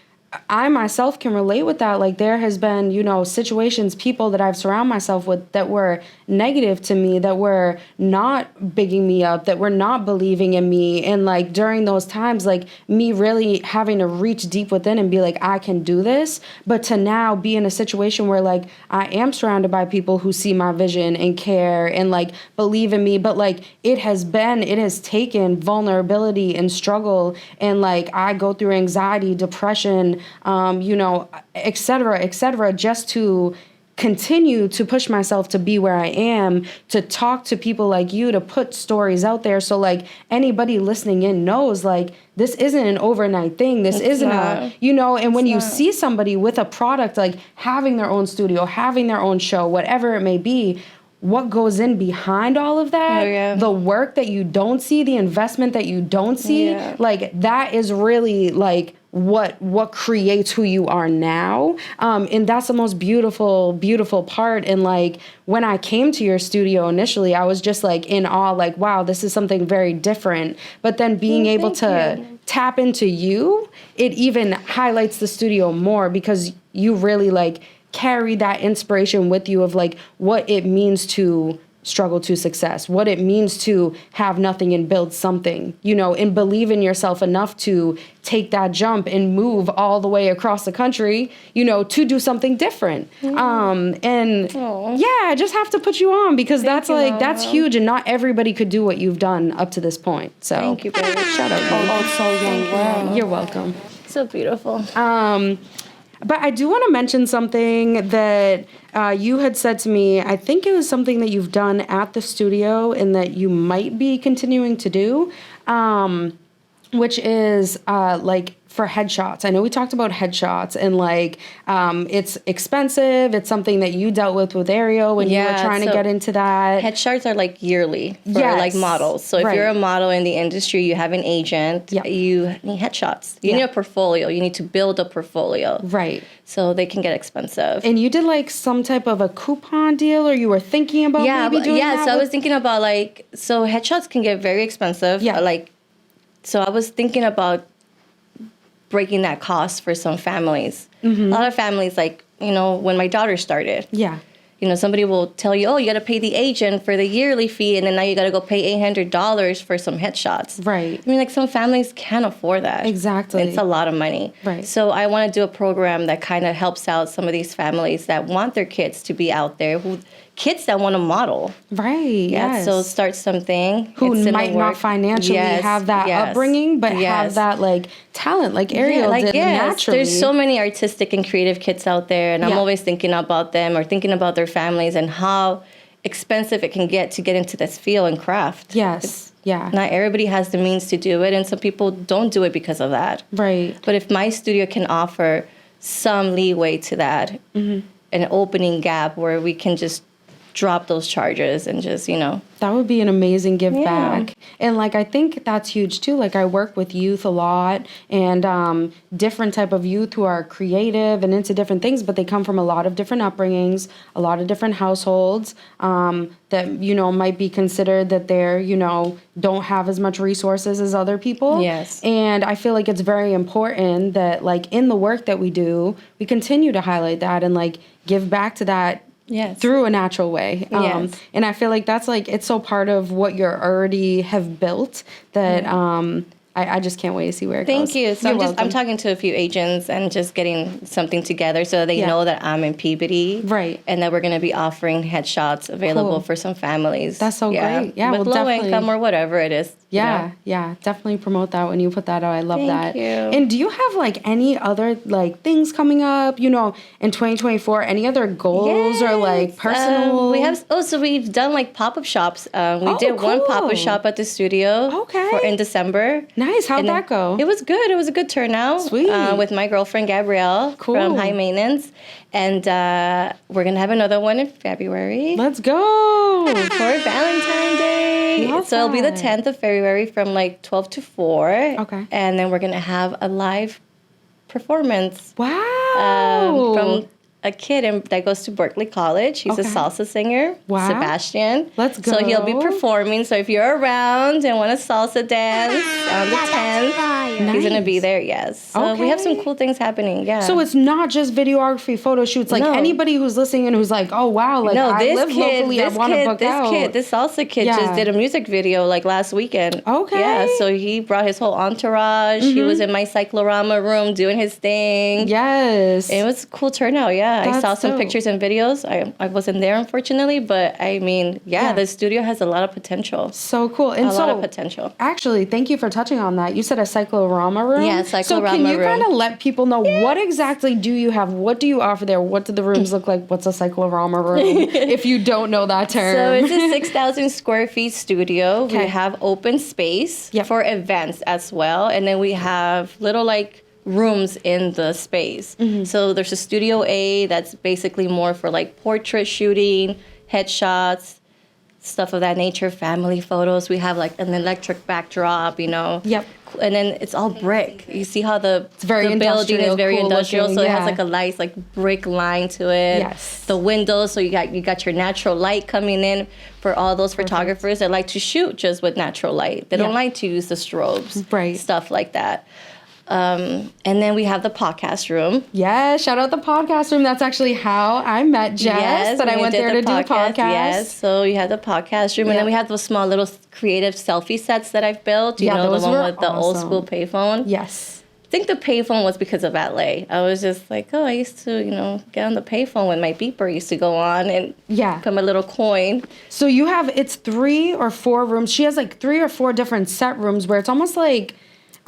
I myself can relate with that. Like, there has been, you know, situations, people that I've surrounded myself with that were negative to me, that were not bigging me up, that were not believing in me. And like, during those times, like, me really having to reach deep within and be like, I can do this. But to now be in a situation where like, I am surrounded by people who see my vision and care and like believe in me. But like, it has taken vulnerability and struggle. And like, I go through anxiety, depression, you know, et cetera, just to continue to push myself to be where I am, to talk to people like you, to put stories out there. So like, anybody listening in knows like, this isn't an overnight thing. This isn't a, you know, and when you see somebody with a product, like having their own studio, having their own show, whatever it may be, what goes in behind all of that, the work that you don't see, the investment that you don't see, like that is really like what creates who you are now. And that's the most beautiful part. And like, when I came to your studio initially, I was just like in awe, like, wow, this is something very different. But then being able to tap into you, it even highlights the studio more, because you really like carry that inspiration with you of like what it means to struggle to success, what it means to have nothing and build something, you know, and believe in yourself enough to take that jump and move all the way across the country, you know, to do something different. I just have to put you on, because that's huge, and not everybody could do what you've done up to this point. So thank you, baby. Shout out, baby. Old Soul Young World. You're welcome. So beautiful. But I do want to mention something that you had said to me. I think it was something that you've done at the studio and that you might be continuing to do, which is like for headshots. I know we talked about headshots, and like it's expensive. It's something that you dealt with Ariel when you were trying to get into that. Headshots are like yearly for like models. So if you're a model in the industry, you have an agent, you need headshots. You need a portfolio. You need to build a portfolio. Right. So they can get expensive. And you did like some type of a coupon deal, or you were thinking about maybe doing that? So I was thinking about like, so headshots can get very expensive. Yeah. Like, so I was thinking about breaking that cost for some families. A lot of families, like, you know, when my daughter started. Yeah. You know, somebody will tell you, oh, you got to pay the agent for the yearly fee, and then now you got to go pay $800 for some headshots. Right. I mean, like, some families can't afford that. Exactly. It's a lot of money. Right. So I want to do a program that kind of helps out some of these families that want their kids to be out there, kids that want to model. Right. Yeah. Yes. So start something. Who might not financially have that upbringing, but have that like talent, like Ariel did naturally. There's so many artistic and creative kids out there, and I'm always thinking about them or thinking about their families and how expensive it can get to get into this field and craft. Yes. Not everybody has the means to do it, and some people don't do it because of that. Right. But if my studio can offer some leeway to that, an opening gap where we can just drop those charges and just, you know. That would be an amazing give back. And like, I think that's huge too. Like, I work with youth a lot, and different type of youth who are creative and into different things, but they come from a lot of different upbringings, a lot of different households that, you know, might be considered that they're, you know, don't have as much resources as other people. Yes. And I feel like it's very important that like in the work that we do, we continue to highlight that and like give back to that. Yes. Through a natural way. And I feel like that's like, it's so part of what you already have built that I just can't wait to see where it goes. Thank you. So I'm talking to a few agents and just getting something together so they know that I'm in Peabody. Right. And that we're going to be offering headshots available for some families. That's so great. Yeah. With low income or whatever it is. Yeah. Yeah. Definitely promote that when you put that out. I love that. Thank you. And do you have like any other like things coming up, you know, in 2024? Any other goals or like personal? So we've done like pop-up shops. We did one pop-up shop at the studio in December. Nice. How'd that go? It was good. It was a good turnout. Sweet. With my girlfriend, Gabrielle, from High Maintenance. And we're going to have another one in February. Let's go. For Valentine's Day. So it'll be the 10th of February from like 12 to 4. Okay. And then we're going to have a live performance. Wow. From a kid that goes to Berkeley College. He's a salsa singer. Wow. Sebastian. Let's go. So he'll be performing. So if you're around and want to salsa dance on the 10th, fire. he's going to be there, yes. So we have some cool things happening, yeah. So it's not just videography, photo shoots. Like anybody who's listening and who's like, oh, wow, like I live locally, I want to book out. This salsa kid just did a music video like last weekend. Okay. Yeah, so he brought his whole entourage. He was in my cyclorama room doing his thing. Yes. It was a cool turnout, yeah. I saw some dope. pictures and videos. I wasn't there, unfortunately, but I mean, the studio has a lot of potential. So cool. And a lot of potential. Actually, thank you for touching on that. You said a cyclorama room? Yeah, cyclorama So can you room. kind of let people know what exactly do you have? What do you offer there? What do the rooms look like? What's a cyclorama room? If you don't know that term. So it's a 6,000 square feet studio. Okay. We have open space for events as well. And then we have little like rooms in the space. So there's a studio A that's basically more for like portrait shooting, headshots, stuff of that nature, family photos. We have like an electric backdrop, you know. Yep. And then it's all brick. You see how the very building is very cool industrial, looking, so it has like a nice like brick line to it. Yes. The windows, so you got your natural light coming in for all those photographers that like to shoot just with natural light. They don't like to use the strobes, Right. stuff like that. And then we have the podcast room. Yeah, shout out the podcast room. That's actually how I met Jess. That I we went did there to do podcast. Yes, so you have the podcast room, and then we have those small little creative selfie sets that I've built. You know, those the one were with the old awesome. school payphone. Yes. I think the payphone was because of LA. I was just like, I used to, get on the payphone when my beeper used to go on and put my little coin. So you have, it's 3 or 4 rooms. She has like 3 or 4 different set rooms where it's almost like,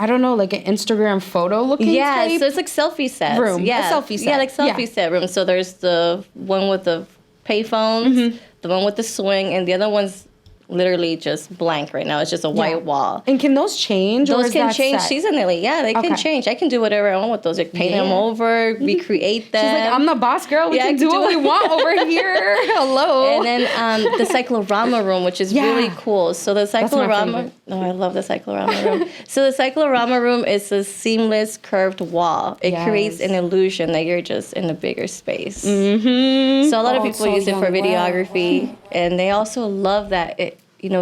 I don't know, like an Instagram photo looking type so it's like selfie sets. room. Yeah, A selfie set. Yeah, like selfie set room. So there's the one with the payphones, the one with the swing, and the other one's literally just blank right now. It's just a white wall. And can those change? Or Those is can that change set? seasonally. Yeah, they can change. I can do whatever I want with those. Like paint them over, recreate them. She's like, I'm the boss girl. We Yeah, can do what we want over here. Hello. And then the cyclorama room, which is really cool. So the my cyclorama, favorite. I love the cyclorama room. So the cyclorama room is a seamless curved wall. It creates an illusion that you're just in a bigger space. Mm-hmm. So a lot of people use it for videography, and they also love that it.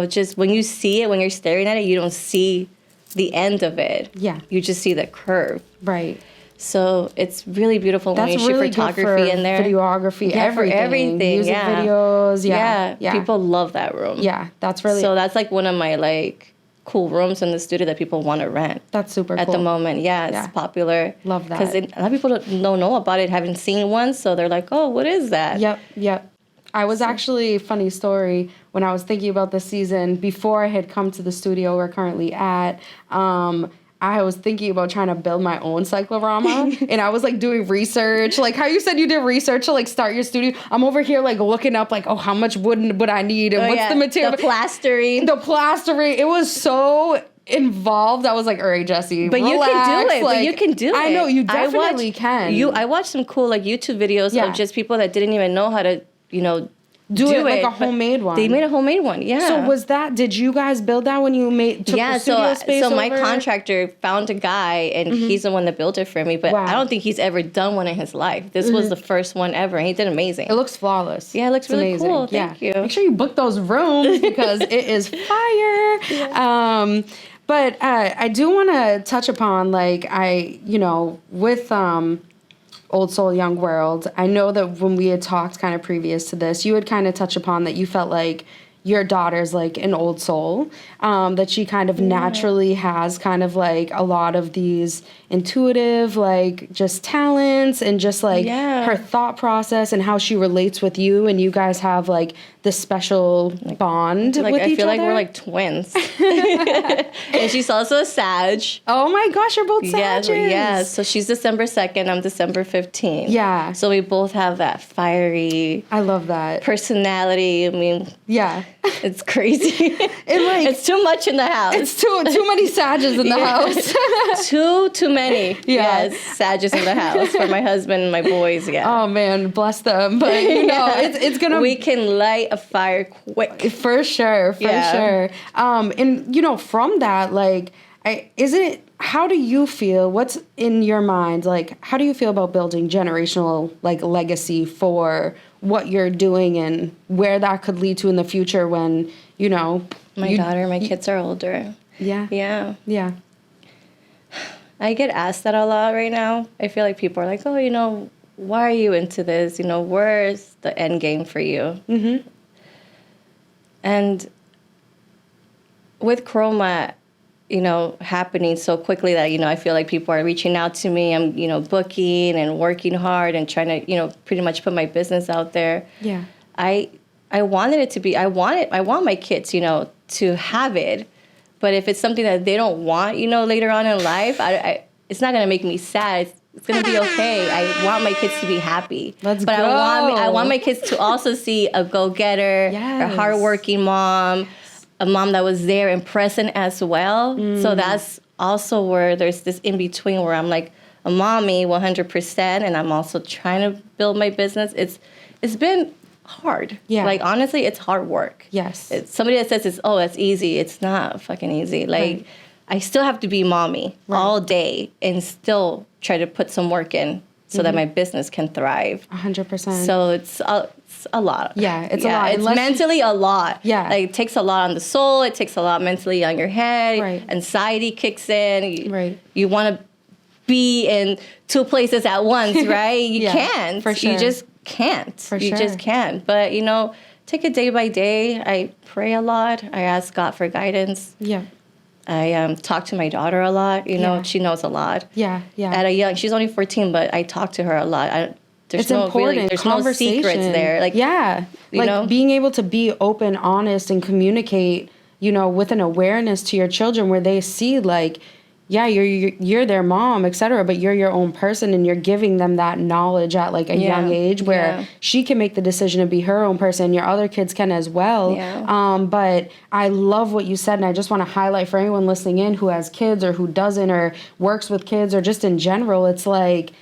Just when you see it, when you're staring at it, you don't see the end of it. Yeah. You just see the curve. Right. So it's really beautiful when you really shoot photography good for in there. Videography, For everything. Music videos. Yeah. People love that room. Yeah, that's really... So that's like one of my like cool rooms in the studio that people want to rent. That's super cool. At the moment. Yeah, it's popular. Love that. Because a lot of people don't know about it, haven't seen one, so they're like, oh, what is that? Yep. I was actually, funny story, when I was thinking about this season, before I had come to the studio we're currently at, I was thinking about trying to build my own cyclorama, and I was like doing research, like how you said you did research to like start your studio. I'm over here like looking up like, how much wood would I need, and what's the material? The plastering. It was so involved. I was like, all right, Jessie, but relax. You can do it. Like, but you can do it. I know you definitely can. I watched some cool like YouTube videos of just people that didn't even know how to do it like a homemade one. They made a homemade one, yeah. So did you guys build that when you took the studio space so my over? contractor found a guy, and he's the one that built it for me, but I don't think he's ever done one in his life. This was the first one ever, and he did amazing. It looks flawless. Yeah, it looks really amazing. cool. Thank you. Make sure you book those rooms because it is fire. Yeah. But I do want to touch upon, like, with Old Soul, Young World, I know that when we had talked kind of previous to this, you had kind of touched upon that you felt like your daughter's like an old soul, that she kind of naturally has kind of like a lot of these intuitive, like just talents and just like her thought process and how she relates with you, and you guys have like this special bond with each other. I feel like we're like twins. And she's also a Sag. Oh my gosh, you're both Sages. Yeah. So she's December 2nd, I'm December 15th. Yeah. So we both have that fiery, I love that, personality. I mean, yeah. It's crazy. It's too much in the house. It's too many Sages in the house. Too many. Yeah. Yes, Sages in the house for my husband and my boys. Yeah. Oh man, bless them. But it's gonna. We can light a fire quick. For sure. And from that, like, how do you feel, what's in your mind, like, how do you feel about building generational, like, legacy for what you're doing and where that could lead to in the future when, you know... My kids are older. Yeah. Yeah. Yeah. I get asked that a lot right now. I feel like people are like, oh, you know, why are you into this? You know, where's the end game for you? Mm-hmm. And with CHROMA, you know, happening so quickly that, you know, I feel like people are reaching out to me. I'm, you know, booking and working hard and trying to, you know, pretty much put my business out there. Yeah. I wanted it to be, I want my kids, you know, to have it. But if it's something that they don't want, you know, later on in life, it's not going to make me sad. It's going to be okay. I want my kids to be happy. Let's but go. I want my kids to also see a go-getter, Yes. a hardworking mom, a mom that was there and present as well. So that's also where there's this in-between where I'm like a mommy 100%, and I'm also trying to build my business. It's been hard. Yeah. Like, honestly, it's hard work. Yes. It's somebody that says that's easy. It's not fucking easy. Like, Right. I still have to be mommy all day and still try to put some work in so that my business can thrive. 100%. So it's a lot. Yeah, it's a lot. It's Unless mentally a lot. Yeah. Like, it takes a lot on the soul. It takes a lot mentally on your head. Right. Anxiety kicks in. Right. You want to be in two places at once, right? You Yeah, can't. for sure. You just can't. For you sure. just can't. But, you know, take it day by day. I pray a lot. I ask God for guidance. Yeah. I talk to my daughter a lot. You know, Yeah. she knows a lot. Yeah. Yeah. She's only 14, but I talk to her a lot. There's It's no important. really, there's no secrets there. Like, yeah, you like know? being able to be open, honest, and communicate, you know, with an awareness to your children where they see, like, yeah, you're their mom, etc., but you're your own person, and you're giving them that knowledge at like a young age where she can make the decision to be her own person. Your other kids can as well. Yeah. But I love what you said, and I just want to highlight for anyone listening in who has kids or who doesn't or works with kids or just in general, it's like,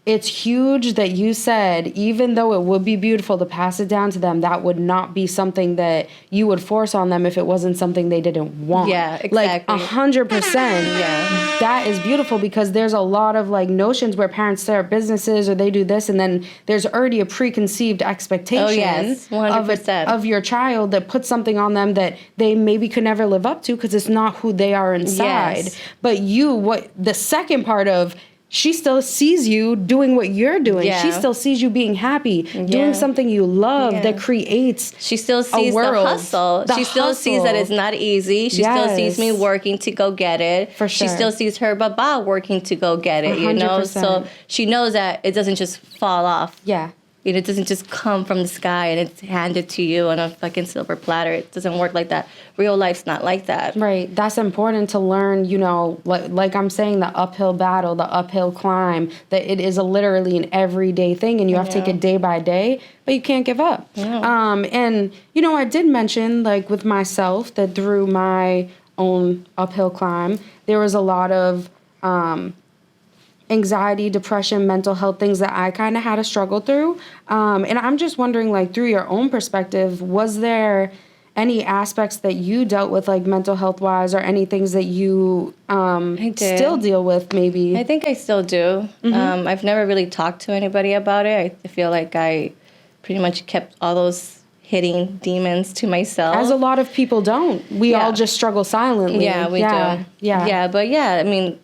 it's huge that you said, even though it would be beautiful to pass it down to them, that would not be something that you would force on them if it wasn't something they didn't want. Yeah, exactly. Like 100%. Yeah. That is beautiful because there's a lot of like notions where parents start businesses or they do this, and then there's already a preconceived expectation Oh, yes, 100%. of your child that puts something on them that they maybe could never live up to because it's not who they are inside. Yes. But the second part of, she still sees you doing what you're doing. Yeah. She still sees you being happy, doing something you love that creates She still sees the world. hustle. She still sees that it's not easy. She still sees me Yes. working to go get it. For She sure. still sees her baba working to go get it, you know? 100%. So she knows that it doesn't just fall off. Yeah. It doesn't just come from the sky and it's handed to you on a fucking silver platter. It doesn't work like that. Real life's not like that. Right. That's important to learn, you know, like I'm saying, the uphill battle, the uphill climb, that it is literally an everyday thing and you have to take it day by day, but you can't give up. Yeah. And, you know, I did mention, like, with myself that through my own uphill climb, there was a lot of anxiety, depression, mental health, things that I kind of had to struggle through. And I'm just wondering, like, through your own perspective, was there any aspects that you dealt with, like, mental health wise, or any things that you still deal with, maybe? I think I still do. I've never really talked to anybody about it. I feel like I pretty much kept all those hitting demons to myself. As a lot of people don't. We all just struggle silently. Yeah, we do. Yeah. Yeah, but yeah, I mean,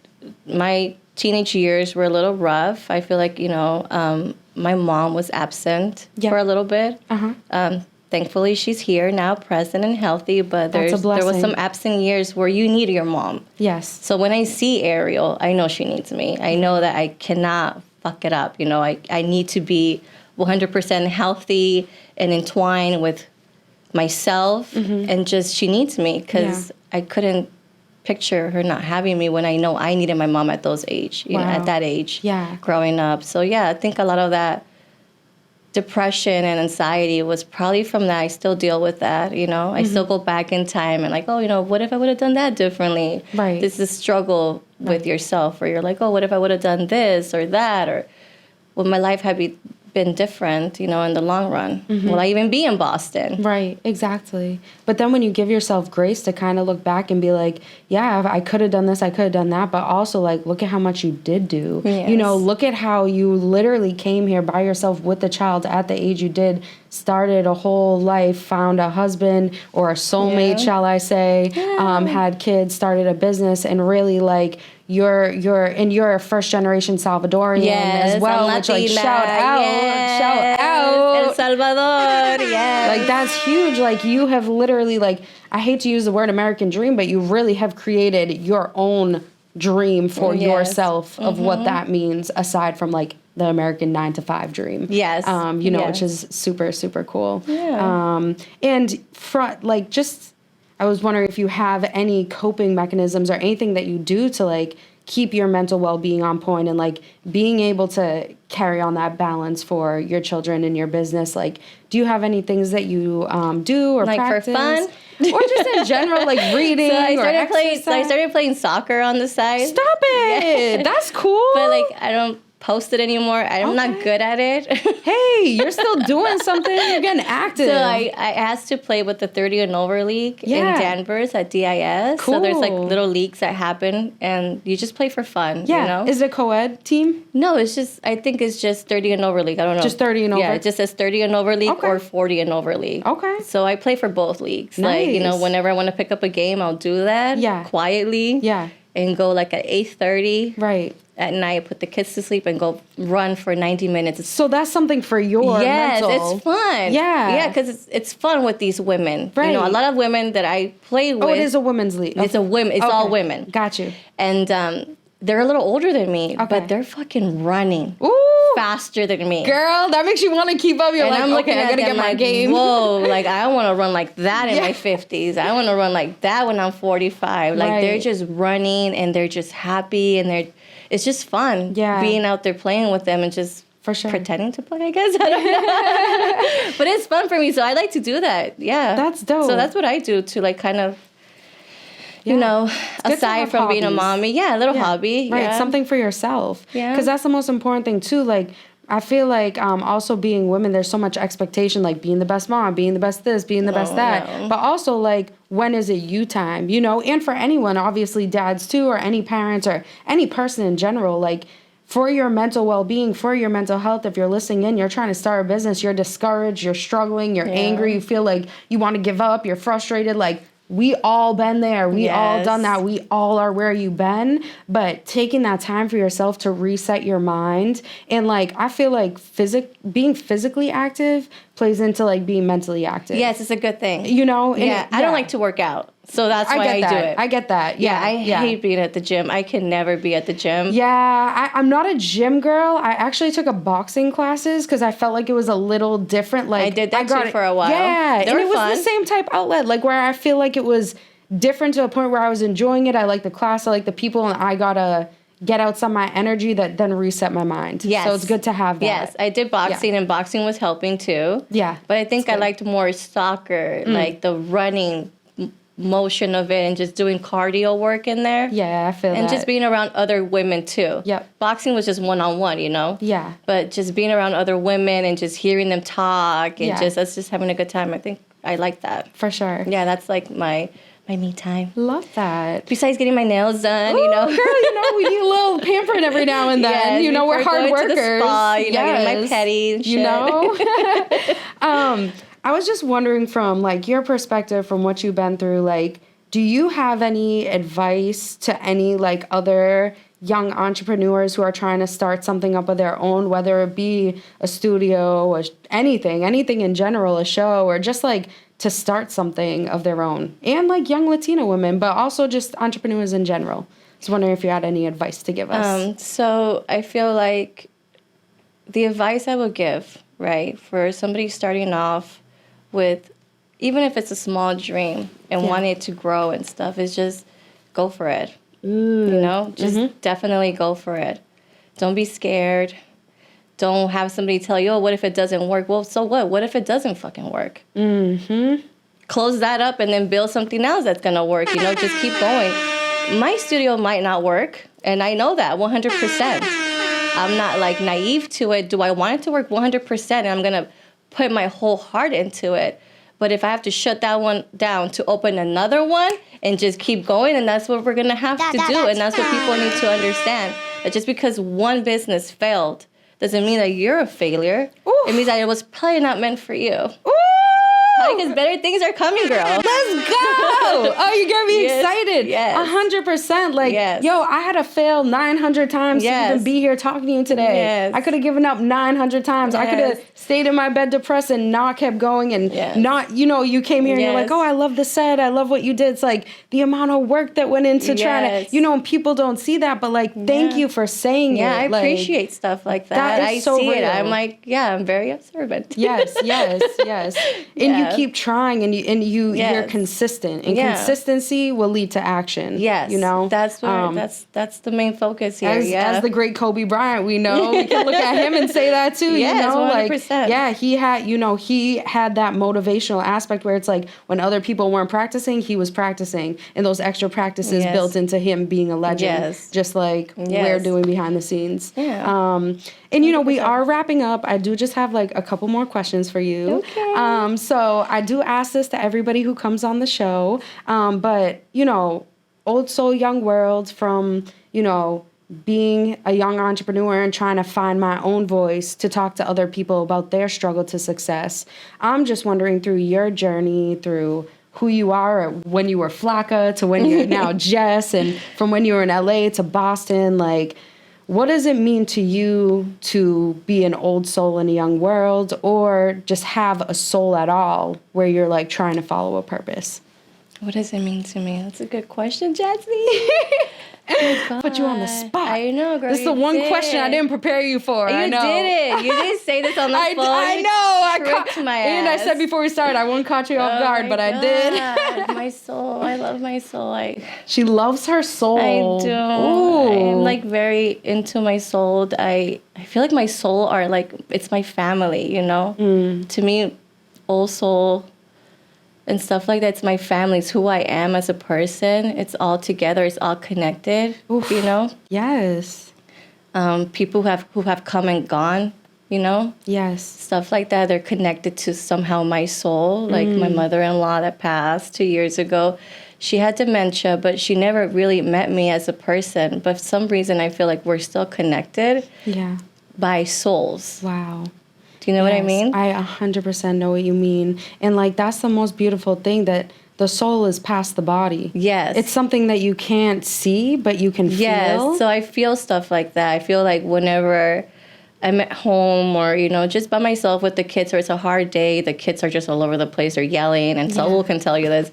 my teenage years were a little rough. I feel like, you know, my mom was absent for a little bit. Thankfully, she's here now, present and healthy, but there was blessing. some absent years where you need your mom. Yes. So when I see Ariel, I know she needs me. I know that I cannot fuck it up. You know, I need to be 100% healthy and entwined with myself, and just she needs me because I couldn't picture her not having me when I know I needed my mom at those age, you know, at that age, growing up. So yeah, I think a lot of that depression and anxiety was probably from that. I still deal with that, you know. I still go back in time and like, oh, you know, what if I would have done that differently? Right. This is struggle with yourself where you're like, oh, what if I would have done this or that, or would my life have been different, in the long run. Will I even be in Boston? Right, exactly. But then when you give yourself grace to kind of look back and be like, yeah, I could have done this, I could have done that, but also like, look at how much you did do. Yes. Look at how you literally came here by yourself with the child at the age you did, started a whole life, found a husband or a soulmate, shall I say, had kids, started a business, and really like, you're a first generation Salvadorian as well, which like shout out El Salvador, yes. like that's huge. Like you have literally like, I hate to use the word American dream, but you really have created your own dream for yourself of what that means, aside from like the American 9-to-5 dream. Yes. Which is super, super cool. Yeah. I was wondering if you have any coping mechanisms or anything that you do to like keep your mental well-being on point and like being able to carry on that balance for your children and your business. Like, do you have any things that you do or like practice? for fun? Or just in general, like reading I exercise? started playing soccer on the side. Stop it! Yeah. That's cool. But like I don't post it anymore. I'm not good at it. Hey, you're still doing something. You're getting active. So I asked to play with the 30 and over league in Danvers at DIS. Cool. So there's like little leagues that happen and you just play for fun. Yeah. Is it a co-ed team? No, I think it's just 30 and over league. I don't know. Just 30 and over? Yeah, it just says 30 and over league or 40 and over league. Okay. So I play for both leagues. Nice. Like, whenever I want to pick up a game, I'll do that. Yeah. Quietly. Yeah. And go like at 8:30. Right. At night, put the kids to sleep and go run for 90 minutes. So that's something for your mental. It's fun. Yeah. Yeah, because it's fun with these women. Right. A lot of women that I play with. Oh, it is a women's league. It's all women. Got you. And they're a little older than me, Okay. but they're fucking running. Ooh. Faster than me. Girl, that makes you want to keep up. You're And like, I'm looking okay, I at gotta them get my like, game. whoa, like I want to run like that in my 50s. I want to run like that when I'm 45. Like they're just running and they're just happy and it's just fun being out there playing with them and just For sure. pretending to play, I guess. I don't know. But it's fun for me, so I like to do that. Yeah. That's dope. So that's what I do to like kind of, aside from being a mommy. Yeah, a little hobby. Right, Yeah. something for yourself. Yeah. Because that's the most important thing too. Like, I feel like also being women, there's so much expectation, like being the best mom, being the best this, being the best that. No. But also like, when is it you time? And for anyone, obviously dads too, or any parents or any person in general, like for your mental well-being, for your mental health, if you're listening in, you're trying to start a business, you're discouraged, you're struggling, you're angry, you feel like you want to give up, you're frustrated, like we all been there. We all done that. We all are where you've been. But taking that time for yourself to reset your mind. And like, I feel like being physically active plays into like being mentally active. Yes, it's a good thing. And I don't like to work out. So that's why I do it. I get that. Yeah, I hate being at the gym. I can never be at the gym. Yeah, I'm not a gym girl. I actually took a boxing classes because I felt like it was a little different. Like I did that too for a while. Yeah, they and were it was fun. the same type outlet, like where I feel like it was different to a point where I was enjoying it. I like the class, I like the people, and I gotta get out some of my energy that then reset my mind. Yes. So it's good to have that. Yes, I did boxing, and boxing was helping too. Yeah. But I think I liked more soccer, like the running motion of it and just doing cardio work in there. Yeah, I feel that. And just being around other women too. Yep. Boxing was just one-on-one, Yeah. But just being around other women and just hearing them talk and us just having a good time. I think I like that. For sure. Yeah, that's like my me time. Love that. Besides getting my nails done, Ooh, girl, we need a little pampering every now and then. Yes, we're hard going workers. To the spa, getting my petty and shit. I was just wondering from like your perspective, from what you've been through, like, do you have any advice to any like other young entrepreneurs who are trying to start something up of their own, whether it be a studio or anything in general, a show, or just like to start something of their own, and like young Latina women, but also just entrepreneurs in general? I was wondering if you had any advice to give us. So I feel like the advice I would give, right, for somebody starting off with, even if it's a small dream and wanting it to grow and stuff, is just go for it. Just definitely go for it. Don't be scared. Don't have somebody tell you, oh, what if it doesn't work? Well, so what? What if it doesn't fucking work? Close that up and then build something else that's going to work. Just keep going. My studio might not work, and I know that 100%. I'm not like naive to it. Do I want it to work 100%? And I'm going to put my whole heart into it. But if I have to shut that one down to open another one and just keep going, and that's what we're going to have to do. And that's what people need to understand. That just because one business failed doesn't mean that you're a failure. Oof. It means that it was probably not meant for you. Because better things are coming, girl. Let's go! Oh, you got me excited. Yes. 100%. Like, yo, I had to fail 900 times to even be here talking to you today. Yes. I could have given up 900 times. I could have stayed in my bed depressed and not kept going and not, you came here and you're like, oh, I love the set. I love what you did. It's like the amount of work that went into trying to, and people don't see that, but like, thank you for saying it. Yeah, I appreciate stuff like that. That is so see real. it. I'm like, I'm very observant. Yes. And you keep trying and you're consistent. And consistency will lead to action. Yes. That's where that's the main focus here. As the great Kobe Bryant, we know. We can look at him and say that too. Yes, 100%. Like, he had that motivational aspect where it's like when other people weren't practicing, he was practicing. And those extra practices built into him being a legend. Yes. Just like we're doing behind the scenes. Yeah. And we are wrapping up. I do just have like a couple more questions for you. Okay. So I do ask this to everybody who comes on the show. But Old Soul Young World, from being a young entrepreneur and trying to find my own voice to talk to other people about their struggle to success. I'm just wondering, through your journey, through who you are, when you were Flocka to when you're now Jess, and from when you were in LA to Boston, like, what does it mean to you to be an old soul in a young world, or just have a soul at all where you're like trying to follow a purpose? What does it mean to me? That's a good question, Jessie. Put you on the spot. I know, girl. This is the one question I didn't prepare you for. You I know. did it. You didn't say this on the phone. I know. I tricked my ass. And I said before we started, I won't caught you off guard, but I did. My soul. I love my soul. She loves her soul. I do. Ooh. I'm like very into my soul. I feel like my soul are like, it's my family, To me, old soul and stuff like that, it's my family. It's who I am as a person. It's all together. It's all connected. Oof. Yes. People who have come and gone. Yes. Stuff like that. They're connected to somehow my soul. Like my mother-in-law that passed 2 years ago. She had dementia, but she never really met me as a person. But for some reason, I feel like we're still connected. Yeah. By souls. Wow. Do you know what I mean? I 100% know what you mean. And like, that's the most beautiful thing, that the soul is past the body. Yes. It's something that you can't see, but you can feel. Yes. So I feel stuff like that. I feel like whenever I'm at home or, just by myself with the kids, or it's a hard day, the kids are just all over the place. They're yelling. And Saul can tell you there's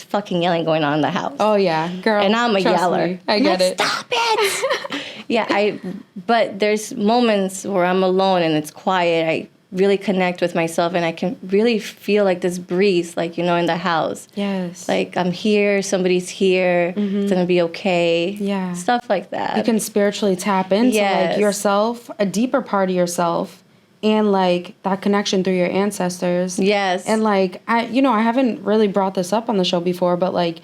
fucking yelling going on in the house. Oh, yeah. Girl, and I'm a yeller. Me. I get it. Stop it! But there's moments where I'm alone and it's quiet. I really connect with myself and I can really feel like this breeze, like, in the house. Yes. Like, I'm here, somebody's here, it's gonna be okay. Yeah. Stuff like that. You can spiritually tap into like yourself, a deeper part of yourself, and like that connection through your ancestors. Yes. And like, I haven't really brought this up on the show before, but like,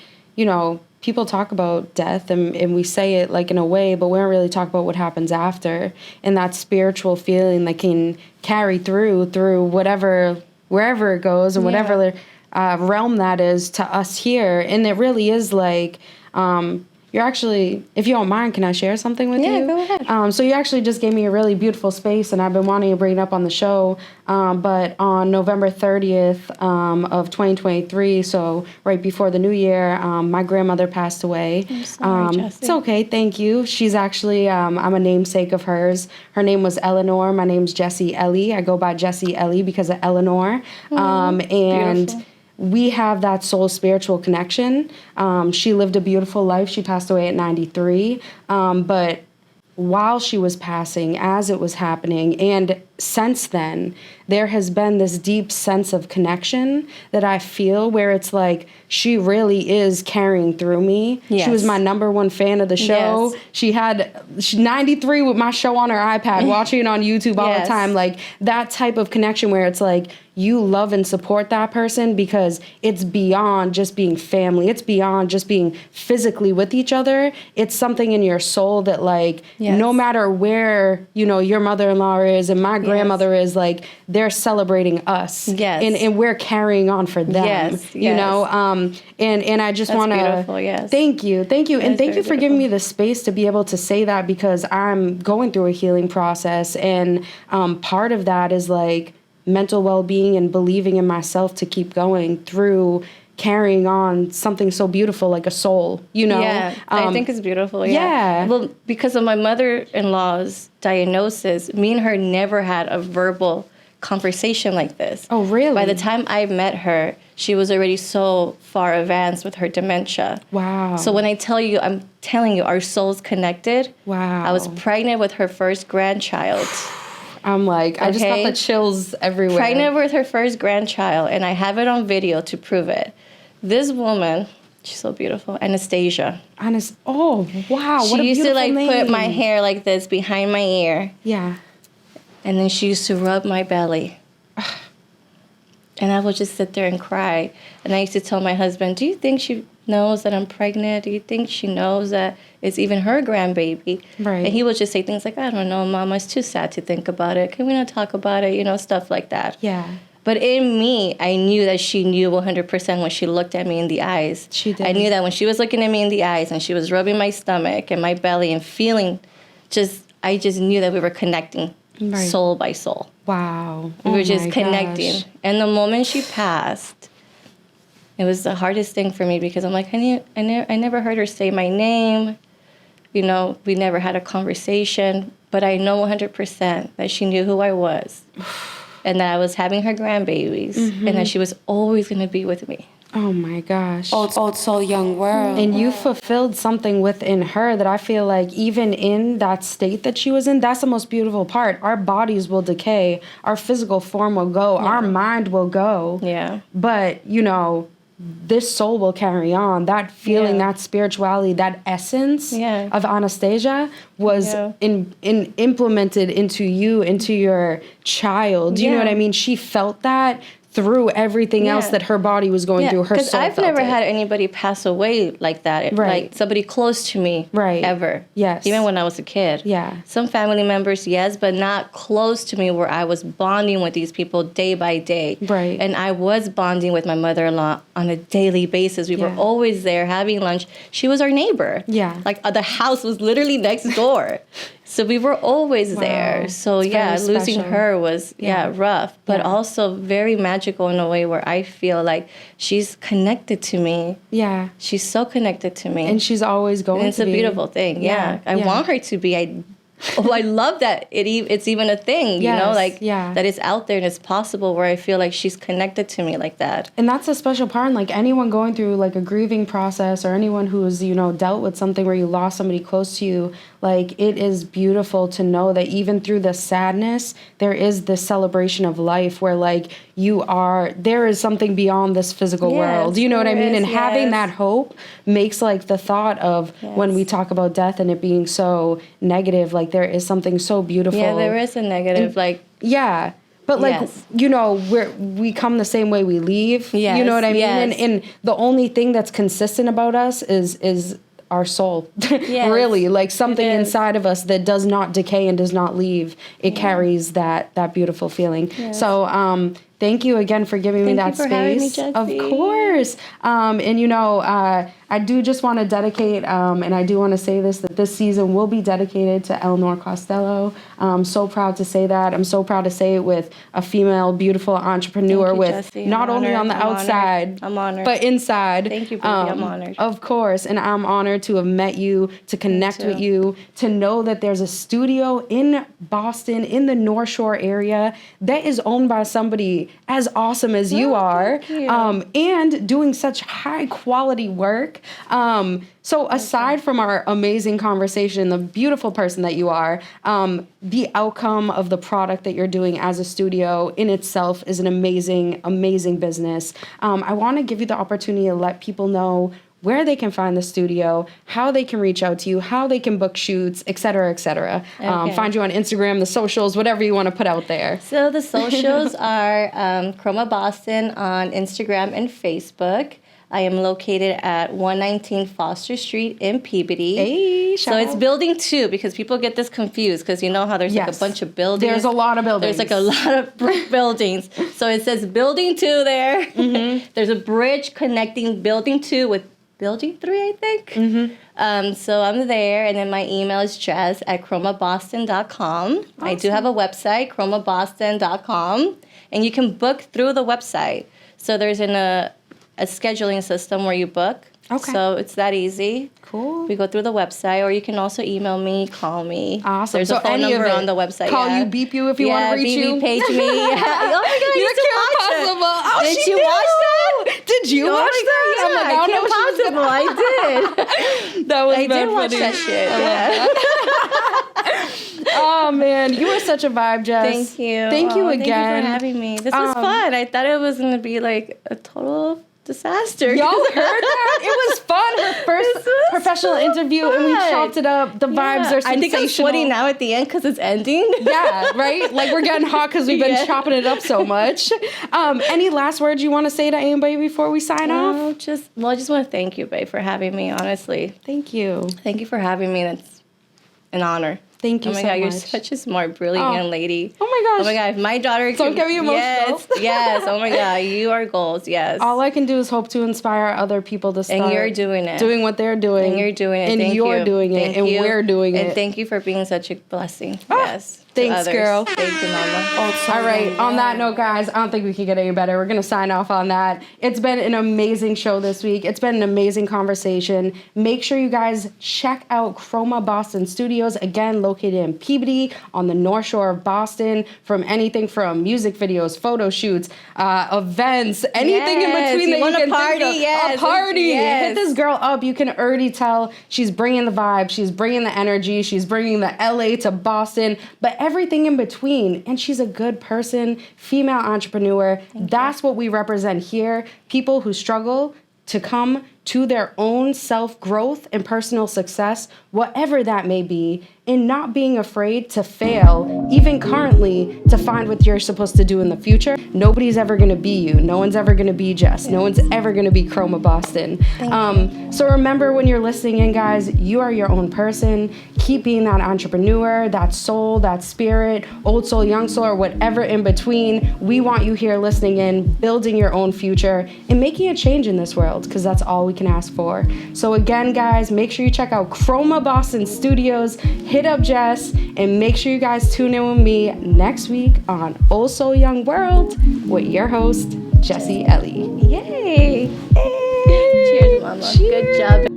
people talk about death and we say it like in a way, but we don't really talk about what happens after, and that spiritual feeling that can carry through wherever it goes and whatever realm that is to us here. And it really is like, you're actually, if you don't mind, can I share something with you? Yeah, go ahead. So you actually just gave me a really beautiful space, and I've been wanting to bring it up on the show. But on November 30th of 2023, so right before the new year, my grandmother passed away. I'm sorry, Jessie. It's okay, thank you. She's actually, I'm a namesake of hers. Her name was Eleanor. My name's Jessie Elly. I go by Jessie Elly because of Eleanor. And beautiful. We have that soul spiritual connection. She lived a beautiful life. She passed away at 93. But while she was passing, as it was happening, and since then, there has been this deep sense of connection that I feel where it's like she really is carrying through me. Yes. She was my #1 fan of the show. Yes. She 93 with my show on her iPad, watching it on YouTube all the time. Like that type of connection where it's like you love and support that person because it's beyond just being family. It's beyond just being physically with each other. It's something in your soul that like no matter where, you know, your mother-in-law is and my grandmother is, like they're celebrating us. Yes. And we're carrying on for them. Yes. You know, and I just want to yes. thank you. And thank you for giving me the space to be able to say that because I'm going through a healing process. And part of that is like mental well-being and believing in myself to keep going through carrying on something so beautiful like a soul, you know? Yeah, I think it's beautiful. Yeah. Well, because of my mother-in-law's diagnosis, me and her never had a verbal conversation like this. Oh, really? By the time I met her, she was already so far advanced with her dementia. Wow. So when I'm telling you, our souls connected. Wow. I was pregnant with her first grandchild. I'm like, I just got the chills everywhere. Pregnant with her first grandchild, and I have it on video to prove it. This woman, she's so beautiful, Anastasia. Oh, wow, what a beautiful name. She used to like put my hair like this behind my ear. Yeah. And then she used to rub my belly. And I would just sit there and cry. And I used to tell my husband, do you think she knows that I'm pregnant? Do you think she knows that it's even her grandbaby? Right. And he would just say things like, I don't know, Mama, it's too sad to think about it. Can we not talk about it? You know, stuff like that. Yeah. But in me, I knew that she knew 100% when she looked at me in the eyes. She did. I knew that when she was looking at me in the eyes and she was rubbing my stomach and my belly and feeling I just knew that we were connecting soul by soul. Wow. We were just connecting. Gosh. And the moment she passed, it was the hardest thing for me because I'm like, I never heard her say my name. You know, we never had a conversation. But I know 100% that she knew who I was. And that I was having her grandbabies. Mm-hmm. And that she was always going to be with me. Oh my gosh. Old soul, young world. And you fulfilled something within her that I feel like even in that state that she was in, that's the most beautiful part. Our bodies will decay. Our physical form will go. Yeah. Our mind will go. Yeah. But, you know, this soul will carry on. That feeling, that spirituality, that essence of Anastasia was implemented into you, into your child. You know what I mean? She felt that through everything else that her body was going through. Her soul felt it. Because I've never had anybody pass away like that. Like somebody close to me. Ever. Yes. Even when I was a kid. Yeah. Some family members, yes, but not close to me where I was bonding with these people day by day. Right. And I was bonding with my mother-in-law on a daily basis. We were always there having lunch. She was our neighbor. Yeah. Like the house was literally next door. So we were always there. So it's losing her was rough, but also very magical in a way where I feel like she's connected to me. Yeah. She's so connected to me. And she's always going to be. It's a beautiful thing. Yeah. I want her to be. I love that it's even a thing, you know, like that it's out there and it's possible where I feel like she's connected to me like that. And that's a special part. And like anyone going through like a grieving process or anyone who's, you know, dealt with something where you lost somebody close to you, like it is beautiful to know that even through the sadness, there is this celebration of life where like there is something beyond this physical world. You know what I mean? And having that hope makes like the thought of when we talk about death and it being so negative, like there is something so beautiful. Yeah, there is a negative, But like, you know, we come the same way we leave. Yes. You know what I mean? And the only thing that's consistent about us is our soul. Really, like something inside of us that does not decay and does not leave. It carries that beautiful feeling. Yes. So thank you again for giving me that space. Of course. And you know, I do just want to dedicate, and I do want to say that this season will be dedicated to Eleanor Costello. I'm so proud to say that. I'm so proud to say it with a female, beautiful entrepreneur not only on the outside, but inside. Thank you, baby. I'm honored. Of course. And I'm honored to have met you, to connect with you, to know that there's a studio in Boston, in the North Shore area, that is owned by somebody as awesome as you are, and doing such high quality work. So aside from our amazing conversation, the beautiful person that you are, the outcome of the product that you're doing as a studio in itself is an amazing, amazing business. I want to give you the opportunity to let people know where they can find the studio, how they can reach out to you, how they can book shoots, et cetera, et cetera. Find you on Instagram, the socials, whatever you want to put out there. So the socials are CHROMA Boston on Instagram and Facebook. I am located at 119 Foster Street in Peabody. Hey, so it's building 2 because people get this confused because you know how there's like a bunch of buildings. There's a lot of buildings. There's like a lot of brick buildings. So it says building 2 there. There's a bridge connecting building 2 with building 3, I think. So I'm there, and then my email is jes@chromaboston.com. Awesome. I do have a website, chromaboston.com, and you can book through the website. So there's a scheduling system where you book. Okay. So it's that easy. Cool. We go through the website, or you can also email me, call me. Awesome. There's a phone number on the website. Call you, beep you if you want to reach you. Page me. Oh my God, I used to watch it. Oh, Did you watch that? Did you watch that? Yeah, Kim Possible. I did. That was I did watch funny. that shit. Yeah. Oh man, you were such a vibe, Jess. Thank you. Thank you again. Thank you for having me. This was fun. I thought it was going to be like a total disaster. Y'all heard that? It was fun. Her first professional interview, and we chopped it up. The vibes are sensational. I think I'm sweating now at the end because it's ending. Yeah, right? Like we're getting hot because we've been chopping it up so much. Any last words you want to say to anybody before we sign off? I just want to thank you, babe, for having me, honestly. Thank you. Thank you for having me. That's an honor. Thank you so much. Oh my God, you're such a smart, brilliant young lady. Oh my gosh. Oh my God, if my daughter Don't get me emotional. Yes. Oh my God, you are goals, yes. All I can do is hope to inspire other people to start. And you're doing it. Doing what they're doing. And you're doing it. And thank you're you. doing it. Thank and you. we're doing it. And thank you for being such a blessing. Yes. Thanks, girl. Thank you, Mama. All right. On that note, guys, I don't think we could get any better. We're going to sign off on that. It's been an amazing show this week. It's been an amazing conversation. Make sure you guys check out CHROMA Boston Studios, again, located in Peabody on the North Shore of Boston, from anything from music videos, photo shoots, events, anything in between that you can think of. Yes. A party. Yes. Hit this girl up. You can already tell she's bringing the vibe. She's bringing the energy. She's bringing the LA to Boston, but everything in between. And she's a good person, female entrepreneur. That's what we represent here. People who struggle to come to their own self-growth and personal success, whatever that may be, and not being afraid to fail, even currently, to find what you're supposed to do in the future. Nobody's ever going to be you. No one's ever going to be Jess. No one's ever going to be CHROMA Boston. So remember, when you're listening in, guys, you are your own person. Keep being that entrepreneur, that soul, that spirit, old soul, young soul, or whatever in between. We want you here listening in, building your own future, and making a change in this world, because that's all we can ask for. So again, guys, make sure you check out CHROMA Boston Studios. Hit up Jess, and make sure you guys tune in with me next week on Oh So Young World with your host, Jessie Elly. Yay. Cheers, Mama. Cheers. Good job.